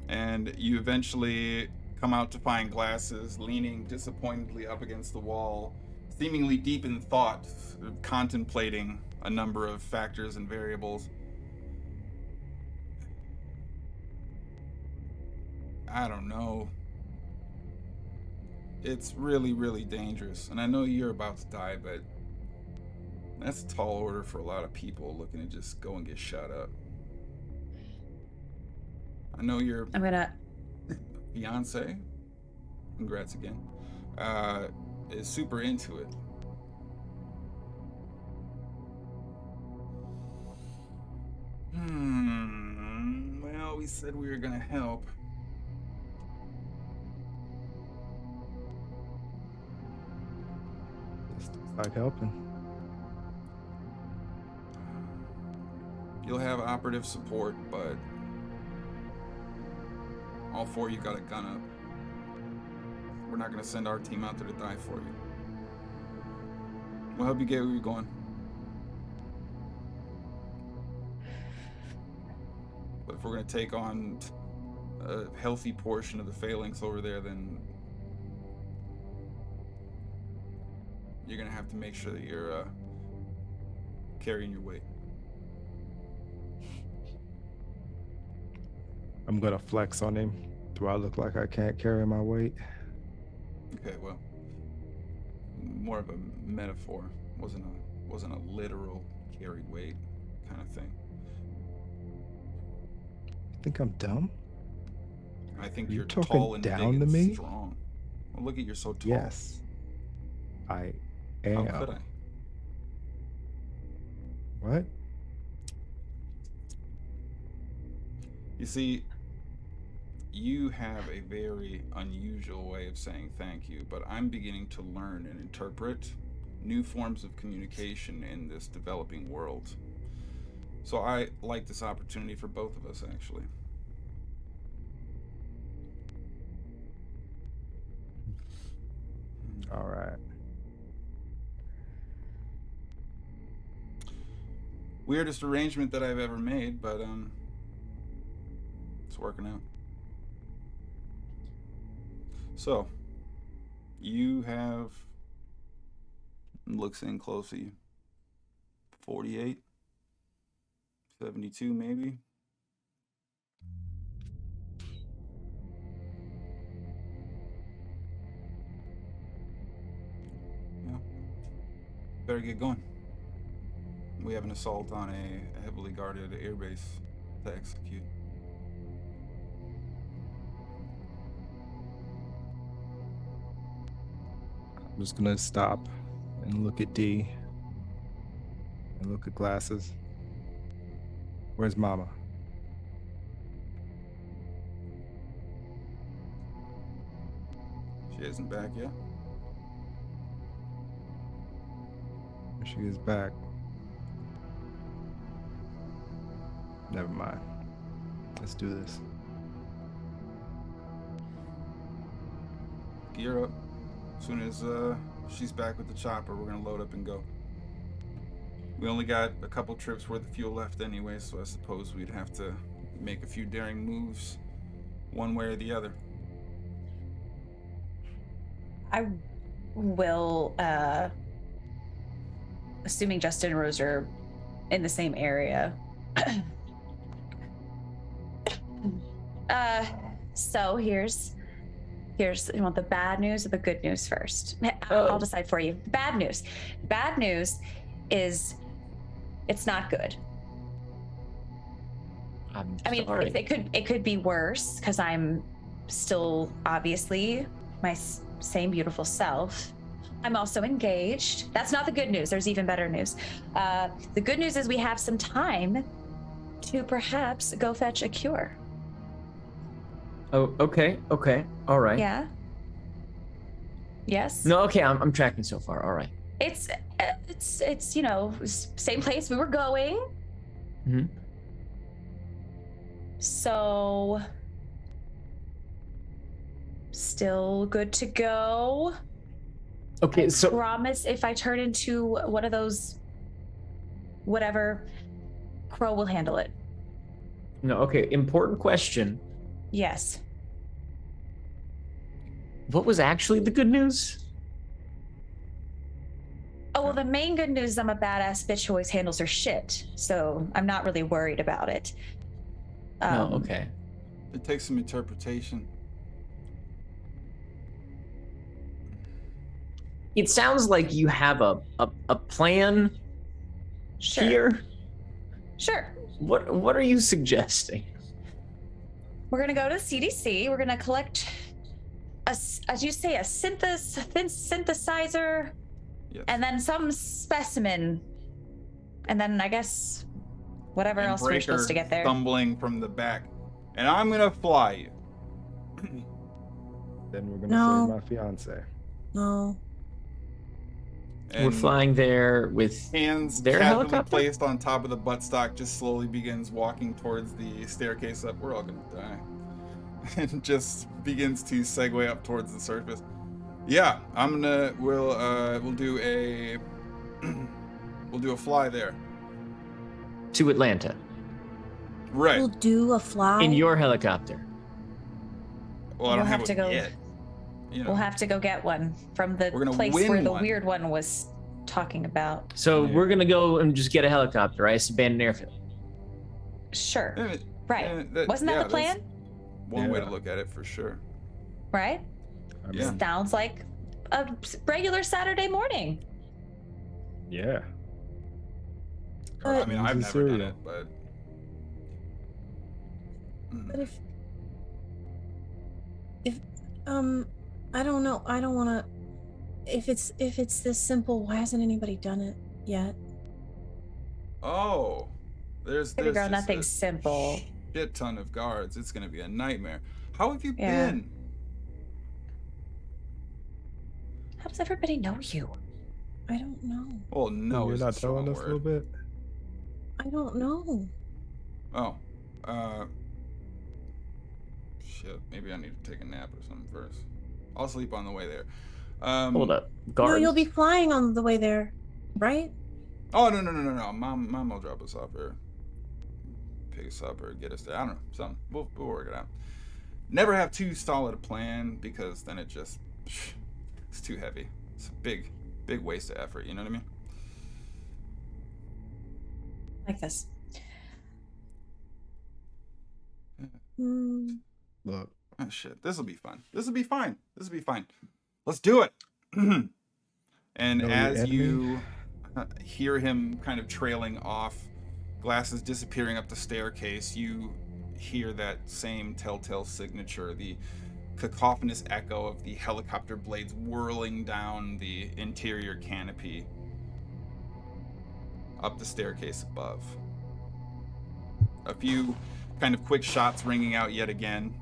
And you eventually come out to find Glasses leaning disappointedly up against the wall, seemingly deep in thought, contemplating a number of factors and variables. I don't know. It's really, really dangerous. And I know you're about to die, but that's a tall order for a lot of people looking to just go and get shot up. I know your fiance, congrats again, is super into it. Well, we said we were gonna help. Just like helping. You'll have operative support, but all four of you got a gun up. We're not gonna send our team out there to die for you. We'll help you get where you're going. But if we're gonna take on a healthy portion of the phalanx over there, then you're gonna have to make sure that you're carrying your weight. I'm gonna flex on him. Do I look like I can't carry my weight? Okay, well, more of a metaphor. Wasn't a literal carry weight kind of thing. You think I'm dumb? I think Are you you're talking tall and down big to and me? strong. Well, look at you're so tall. Yes. I am. How could I? What? You see, you have a very unusual way of saying thank you, but I'm beginning to learn and interpret new forms of communication in this developing world. So I like this opportunity for both of us, actually. All right. Weirdest arrangement that I've ever made, but it's working out. So, you have, looks in close at you, 48, 72 maybe. Yeah. Better get going. We have an assault on a heavily guarded airbase to execute. I'm just gonna stop and look at D and look at Glasses. Where's Mama? She isn't back yet. When she is back. Never mind. Let's do this. Gear up. As soon as she's back with the chopper, we're gonna load up and go. We only got a couple trips worth of fuel left anyway, so I suppose we'd have to make a few daring moves one way or the other. I will, assuming Justin and Rose are in the same area. So here's Here's, you want the bad news or the good news first? I'll decide for you. Bad news. Bad news is it's not good. I mean, it could be worse because I'm still obviously my same beautiful self. I'm also engaged. That's not the good news. There's even better news. The good news is we have some time to perhaps go fetch a cure. Oh, okay. All right. Yeah. Yes. No, okay. I'm tracking so far. All right. It's you know, same place we were going. Mm-hmm. So still good to go. Okay, I promise if I turn into one of those whatever, Crow will handle it. No, okay. Important question. Yes. What was actually the good news? Oh, well, the main good news is I'm a badass bitch who always handles her shit, so I'm not really worried about it. No, okay. It takes some interpretation. It sounds like you have a plan here. Sure. What are you suggesting? We're gonna go to CDC. We're gonna collect as you say, a synthesizer, yes. And then some specimen, and then I guess whatever else we're supposed to get there. Stumbling from the back, and I'm gonna fly you. Then we're gonna save my fiance. No. And we're flying there with hands their casually helicopter placed on top of the buttstock. Just slowly begins walking towards the staircase up. We're all gonna die. And just begins to segue up towards the surface. Yeah, we'll do a fly there to Atlanta. Right. We'll do a fly in your helicopter. Well, I don't have to go yet. You know. We'll have to go get one from the place where the weird one was talking about. So we're gonna go and just get a helicopter, right? It's abandoned airfield. Sure. Right. Wasn't that the plan? One way to look at it, for sure. Right? Yeah. Sounds like a regular Saturday morning. Yeah. I mean, I've never done it, but. But if I don't know. I don't want to. If it's this simple, why hasn't anybody done it yet? Oh, there's girl, nothing simple. Shit ton of guards. It's gonna be a nightmare. How have you been? How does everybody know you? I don't know. Well, no, you're not telling us a little bit. I don't know. Oh, shit. Maybe I need to take a nap or something first. I'll sleep on the way there. Hold up, guards. No, you'll be flying on the way there, right? Oh no. Mom will drop us off or pick us up or get us there. I don't know, something. We'll work it out. Never have too solid a plan because then it's too heavy. It's a big waste of effort. You know what I mean? Like this. Look. Oh shit! This will be fun. This will be fine. Let's do it. And as you hear him kind of trailing off, glasses disappearing up the staircase, you hear that same telltale signature, the cacophonous echo of the helicopter blades whirling down the interior canopy up the staircase above. A few kind of quick shots ringing out yet again.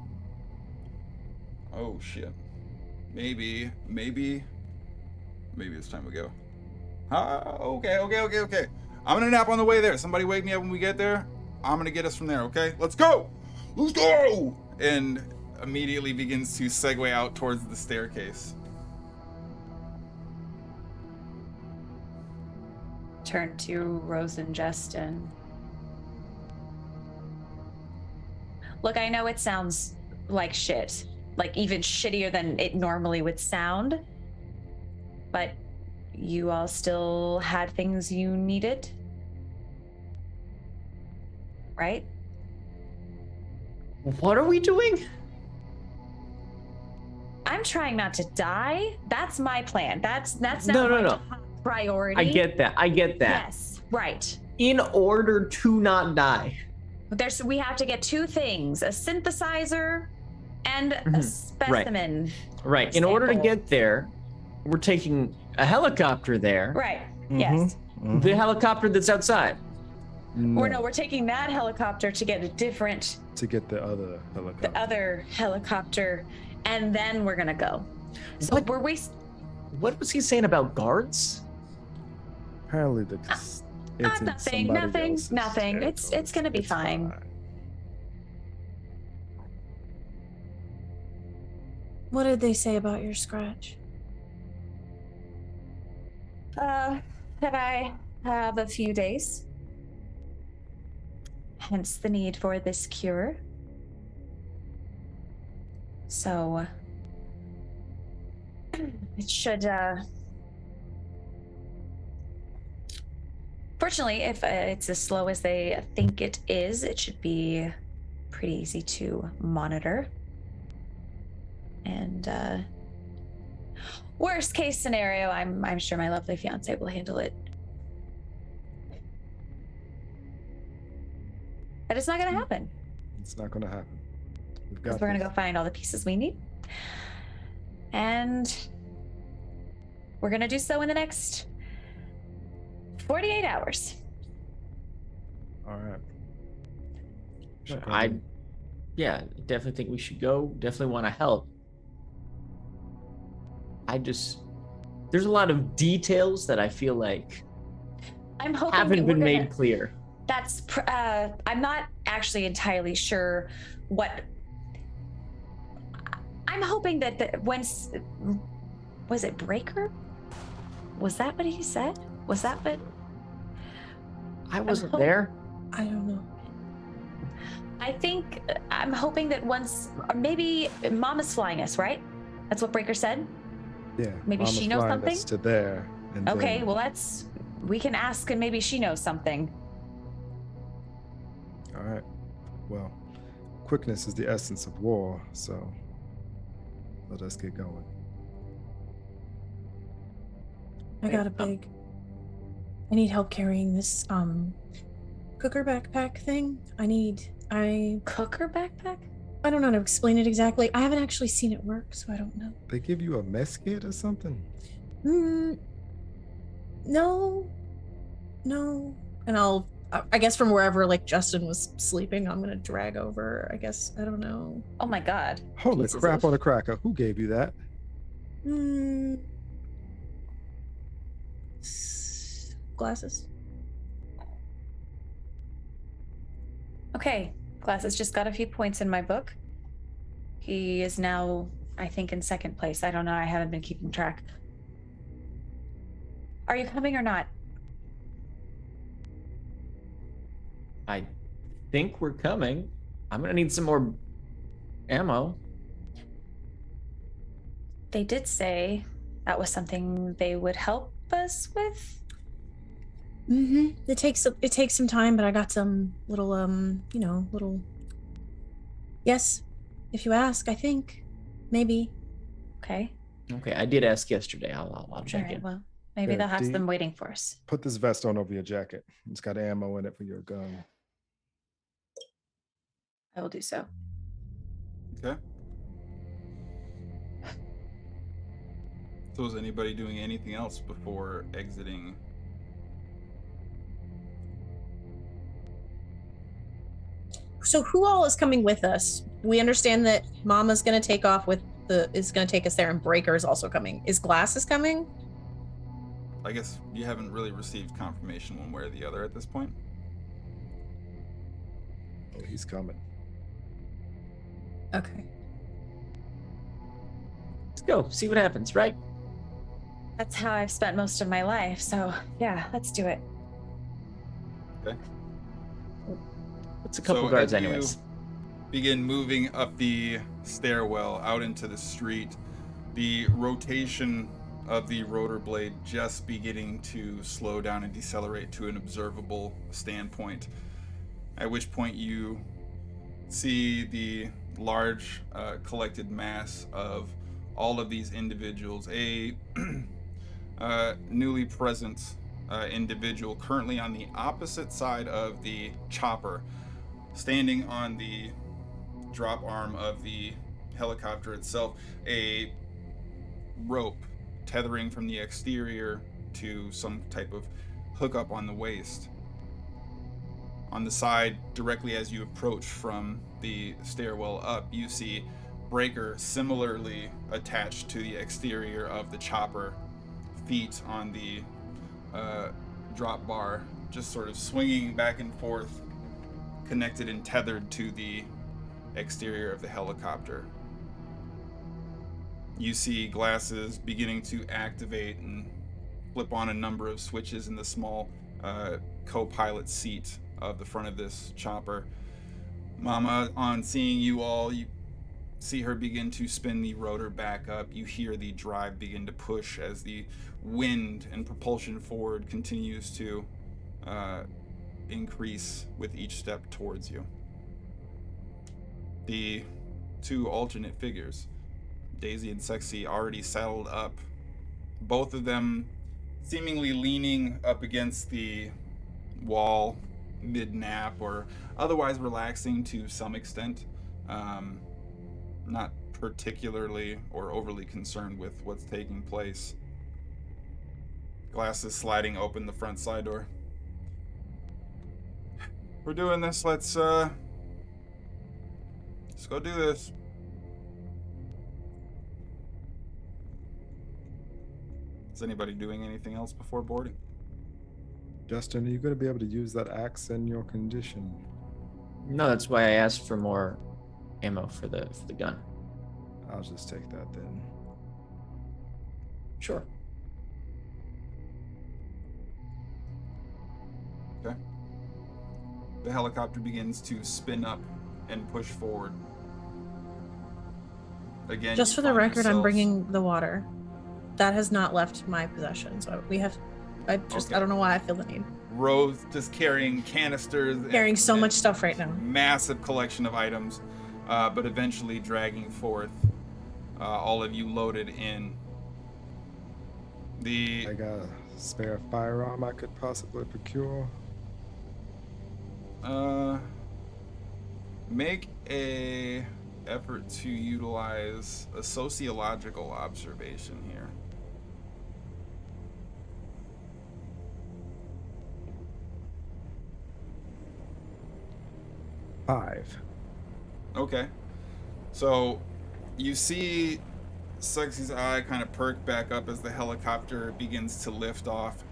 Oh shit. Maybe it's time to go. Okay. I'm gonna nap on the way there. Somebody wake me up when we get there. I'm gonna get us from there, okay? Let's go! And immediately begins to segue out towards the staircase. Turn to Rose and Justin. Look, I know it sounds like shit. Like even shittier than it normally would sound. But you all still had things you needed? Right? What are we doing? I'm I'm trying not to die. That's my plan. That's now No. top priority. I get that. Yes, right. In order to not die. We have to get 2 things: a synthesizer and a specimen. Right. In order to get there, we're taking a helicopter there. Right. Yes. The helicopter that's outside. No. We're taking that helicopter to get to get the other helicopter. The other helicopter, and then we're gonna go. So what was he saying about guards? Apparently nothing. It's gonna be fine. What did they say about your scratch? That I have a few days. Hence the need for this cure. So it should fortunately, if it's as slow as they think it is, it should be pretty easy to monitor. And worst case scenario, I'm sure my lovely fiance will handle it. But it's not gonna happen. It's not gonna happen. We're gonna go find all the pieces we need. And we're gonna do so in the next 48 hours. All right. I definitely think we should go. Definitely want to help. There's a lot of details that I feel like haven't been made clear. That's I'm not actually entirely sure what I'm hoping that was it Breaker? Was that what he said? Was that what? I wasn't there. I don't know. I'm hoping that or maybe Mama's flying us, right? That's what Breaker said. Yeah. Maybe Mama's she knows flying something. us to there. Okay, well we can ask, and maybe she knows something. All right. Well, quickness is the essence of war, so let us get going. I need help carrying this cooker backpack thing. Cooker backpack? I don't know how to explain it exactly. I haven't actually seen it work, so I don't know. They give you a mess kit or something? No. And I guess from wherever like Justin was sleeping, I'm gonna drag over. I guess I don't know. Oh my god! Holy crap on a cracker! Who gave you that? Glasses. Okay, Glasses just got a few points in my book. He is now, I think, in second place. I don't know. I haven't been keeping track. Are you coming or not? I think we're coming. I'm gonna need some more ammo. They did say that was something they would help us with. It takes some time, but I got some little yes, if you ask, I think maybe. Okay, I did ask yesterday. I'll check in. Well, maybe they'll have them waiting for us. Put this vest on over your jacket. It's got ammo in it for your gun. I will do so. Okay. So is anybody doing anything else before exiting? So who all is coming with us? We understand that Mama's gonna take off is gonna take us there, and Breaker is also coming. Is Glasses coming? I guess you haven't really received confirmation one way or the other at this point. Oh, he's coming. Okay. Let's go. See what happens, right? That's how I've spent most of my life. So yeah, let's do it. Okay. It's a couple guards anyways. Begin moving up the stairwell out into the street. The rotation of the rotor blade just beginning to slow down and decelerate to an observable standpoint. At which point you see the large collected mass of all of these individuals. A newly present individual currently on the opposite side of the chopper, standing on the drop arm of the helicopter itself, a rope tethering from the exterior to some type of hookup on the waist. On the side, directly as you approach from the stairwell up, you see Breaker similarly attached to the exterior of the chopper, feet on the drop bar, just sort of swinging back and forth, connected and tethered to the exterior of the helicopter. You see glasses beginning to activate and flip on a number of switches in the small co-pilot seat of the front of this chopper. Mama, on seeing you all, you see her begin to spin the rotor back up. You hear the drive begin to push as the wind and propulsion forward continues to increase with each step towards you. The two alternate figures, Daisy and Sexy, already saddled up, both of them seemingly leaning up against the wall mid-nap or otherwise relaxing to some extent, not particularly or overly concerned with what's taking place. Glasses sliding open the front side door. We're doing this, let's go do this. Is anybody doing anything else before boarding? Justin, are you going to be able to use that axe in your condition? No, that's why I asked for more ammo for the gun. I'll just take that then. Sure. Okay. The helicopter begins to spin up and push forward. Again, just for the record, I'm bringing the water. That has not left my possession, so I don't know why I feel the need. Rose just carrying canisters. Carrying so much stuff right now. Massive collection of items, but eventually dragging forth all of you loaded in. I got a spare firearm I could possibly procure. Make a effort to utilize a sociological observation here. Okay. So you see Sexy's eye kind of perk back up as the helicopter begins to lift off.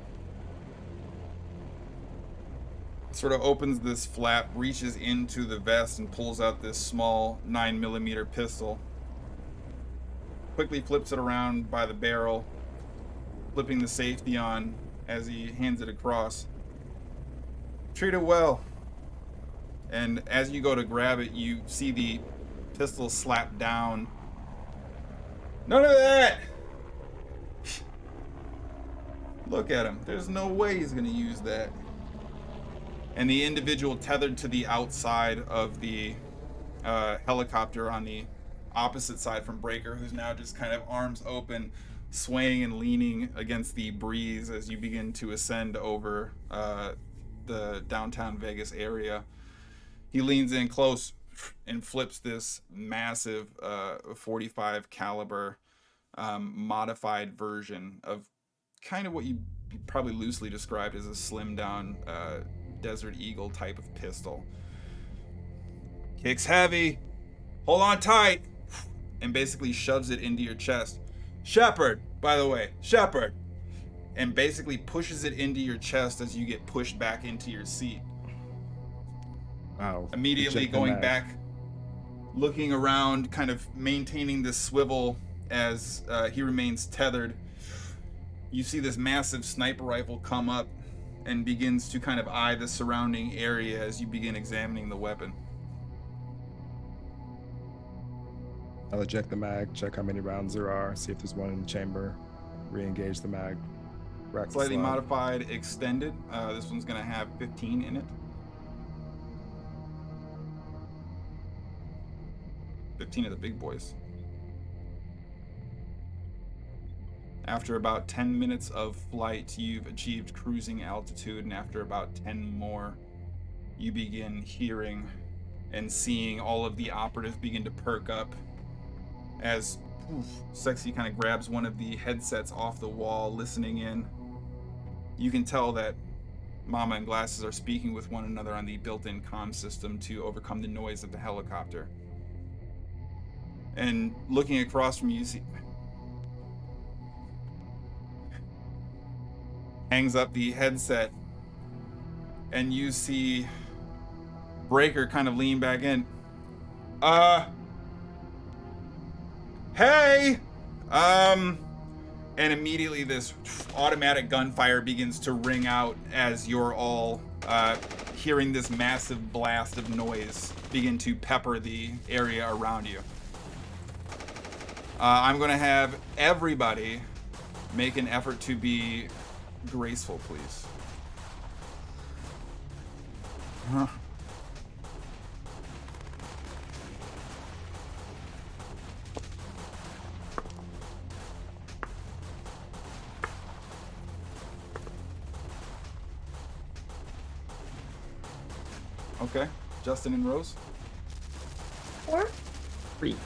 Sort of opens this flap, reaches into the vest and pulls out this small 9mm pistol. Quickly flips it around by the barrel, flipping the safety on as he hands it across. Treat it well. And as you go to grab it, you see the pistol slap down. None of that! Look at him. There's no way he's going to use that. And the individual tethered to the outside of the helicopter on the opposite side from Breaker, who's now just kind of arms open, swaying and leaning against the breeze as you begin to ascend over the downtown Vegas area. He leans in close and flips this massive 45 caliber modified version of kind of what you probably loosely described as a slimmed down Desert Eagle type of pistol. Kicks heavy, hold on tight, and basically shoves it into your chest. Shepard, by the way, Shepard, and basically pushes it into your chest as you get pushed back into your seat. Wow. Immediately going back, looking around, kind of maintaining this swivel as he remains tethered. You see this massive sniper rifle come up and begins to kind of eye the surrounding area as you begin examining the weapon. I'll eject the mag, check how many rounds there are, see if there's one in the chamber, re-engage the mag. Slightly modified, extended. This one's going to have 15 in it. 15 of the big boys. After about 10 minutes of flight, you've achieved cruising altitude, and after about 10 more, you begin hearing and seeing all of the operatives begin to perk up as Sexy kind of grabs one of the headsets off the wall, listening in. You can tell that Mama and Glasses are speaking with one another on the built-in comm system to overcome the noise of the helicopter. And looking across from you, see hangs up the headset, and you see Breaker kind of lean back in. Hey! And immediately this automatic gunfire begins to ring out as you're all hearing this massive blast of noise begin to pepper the area around you. I'm going to have everybody make an effort to be graceful, please. Okay, Justin and Rose. 4. 3.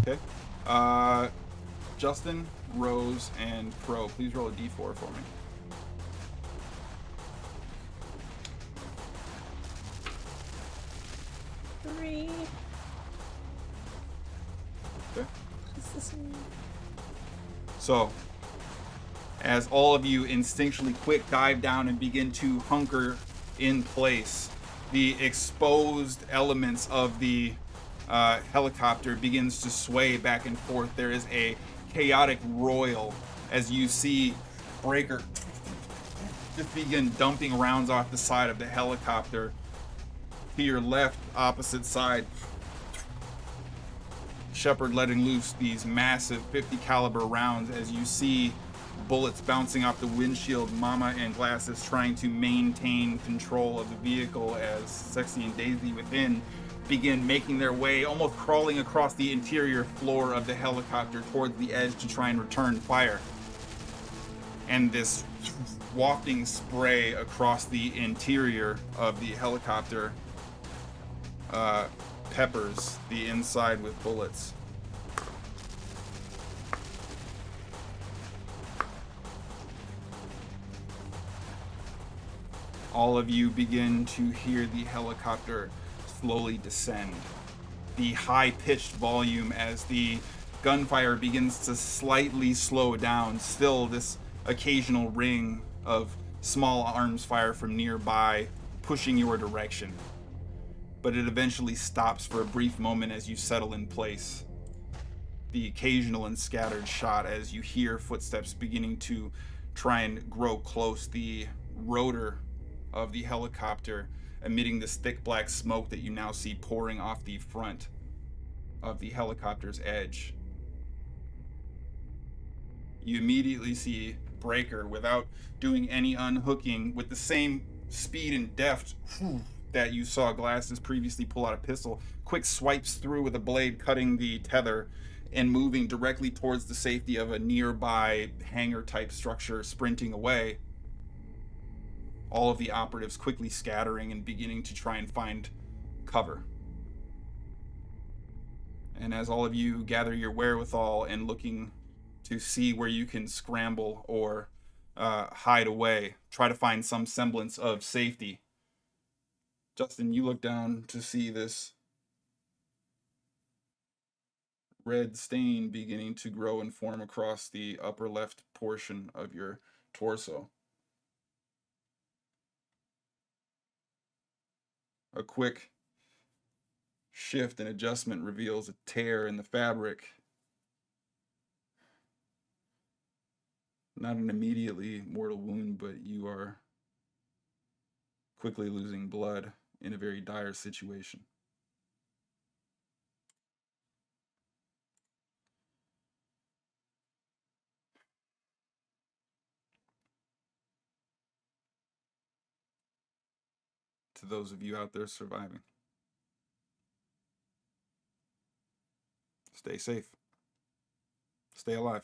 Okay. Justin, Rose, and Crow, please roll a d4 for me. Three. Okay. What's this mean? So, as all of you instinctually quick dive down and begin to hunker in place, the exposed elements of the helicopter begins to sway back and forth. There is a chaotic roil as you see Breaker just begin dumping rounds off the side of the helicopter. To your left, opposite side, Shepard letting loose these massive 50 caliber rounds as you see bullets bouncing off the windshield. Mama and Glasses trying to maintain control of the vehicle as Sexy and Daisy within begin making their way, almost crawling across the interior floor of the helicopter towards the edge to try and return fire. And this wafting spray across the interior of the helicopter peppers the inside with bullets. All of you begin to hear the helicopter slowly descend. The high-pitched volume as the gunfire begins to slightly slow down. Still, this occasional ring of small arms fire from nearby pushing your direction. But it eventually stops for a brief moment as you settle in place. The occasional and scattered shot as you hear footsteps beginning to try and grow close. The rotor of the helicopter emitting this thick black smoke that you now see pouring off the front of the helicopter's edge. You immediately see Breaker, without doing any unhooking, with the same speed and deft that you saw Glasses previously pull out a pistol, quick swipes through with a blade, cutting the tether and moving directly towards the safety of a nearby hangar type structure, sprinting away. All of the operatives quickly scattering and beginning to try and find cover. And as all of you gather your wherewithal and looking to see where you can scramble or hide away, try to find some semblance of safety. Justin, you look down to see this red stain beginning to grow and form across the upper left portion of your torso. A quick shift and adjustment reveals a tear in the fabric. Not an immediately mortal wound, but you are quickly losing blood in a very dire situation. To those of you out there surviving, stay safe. Stay alive.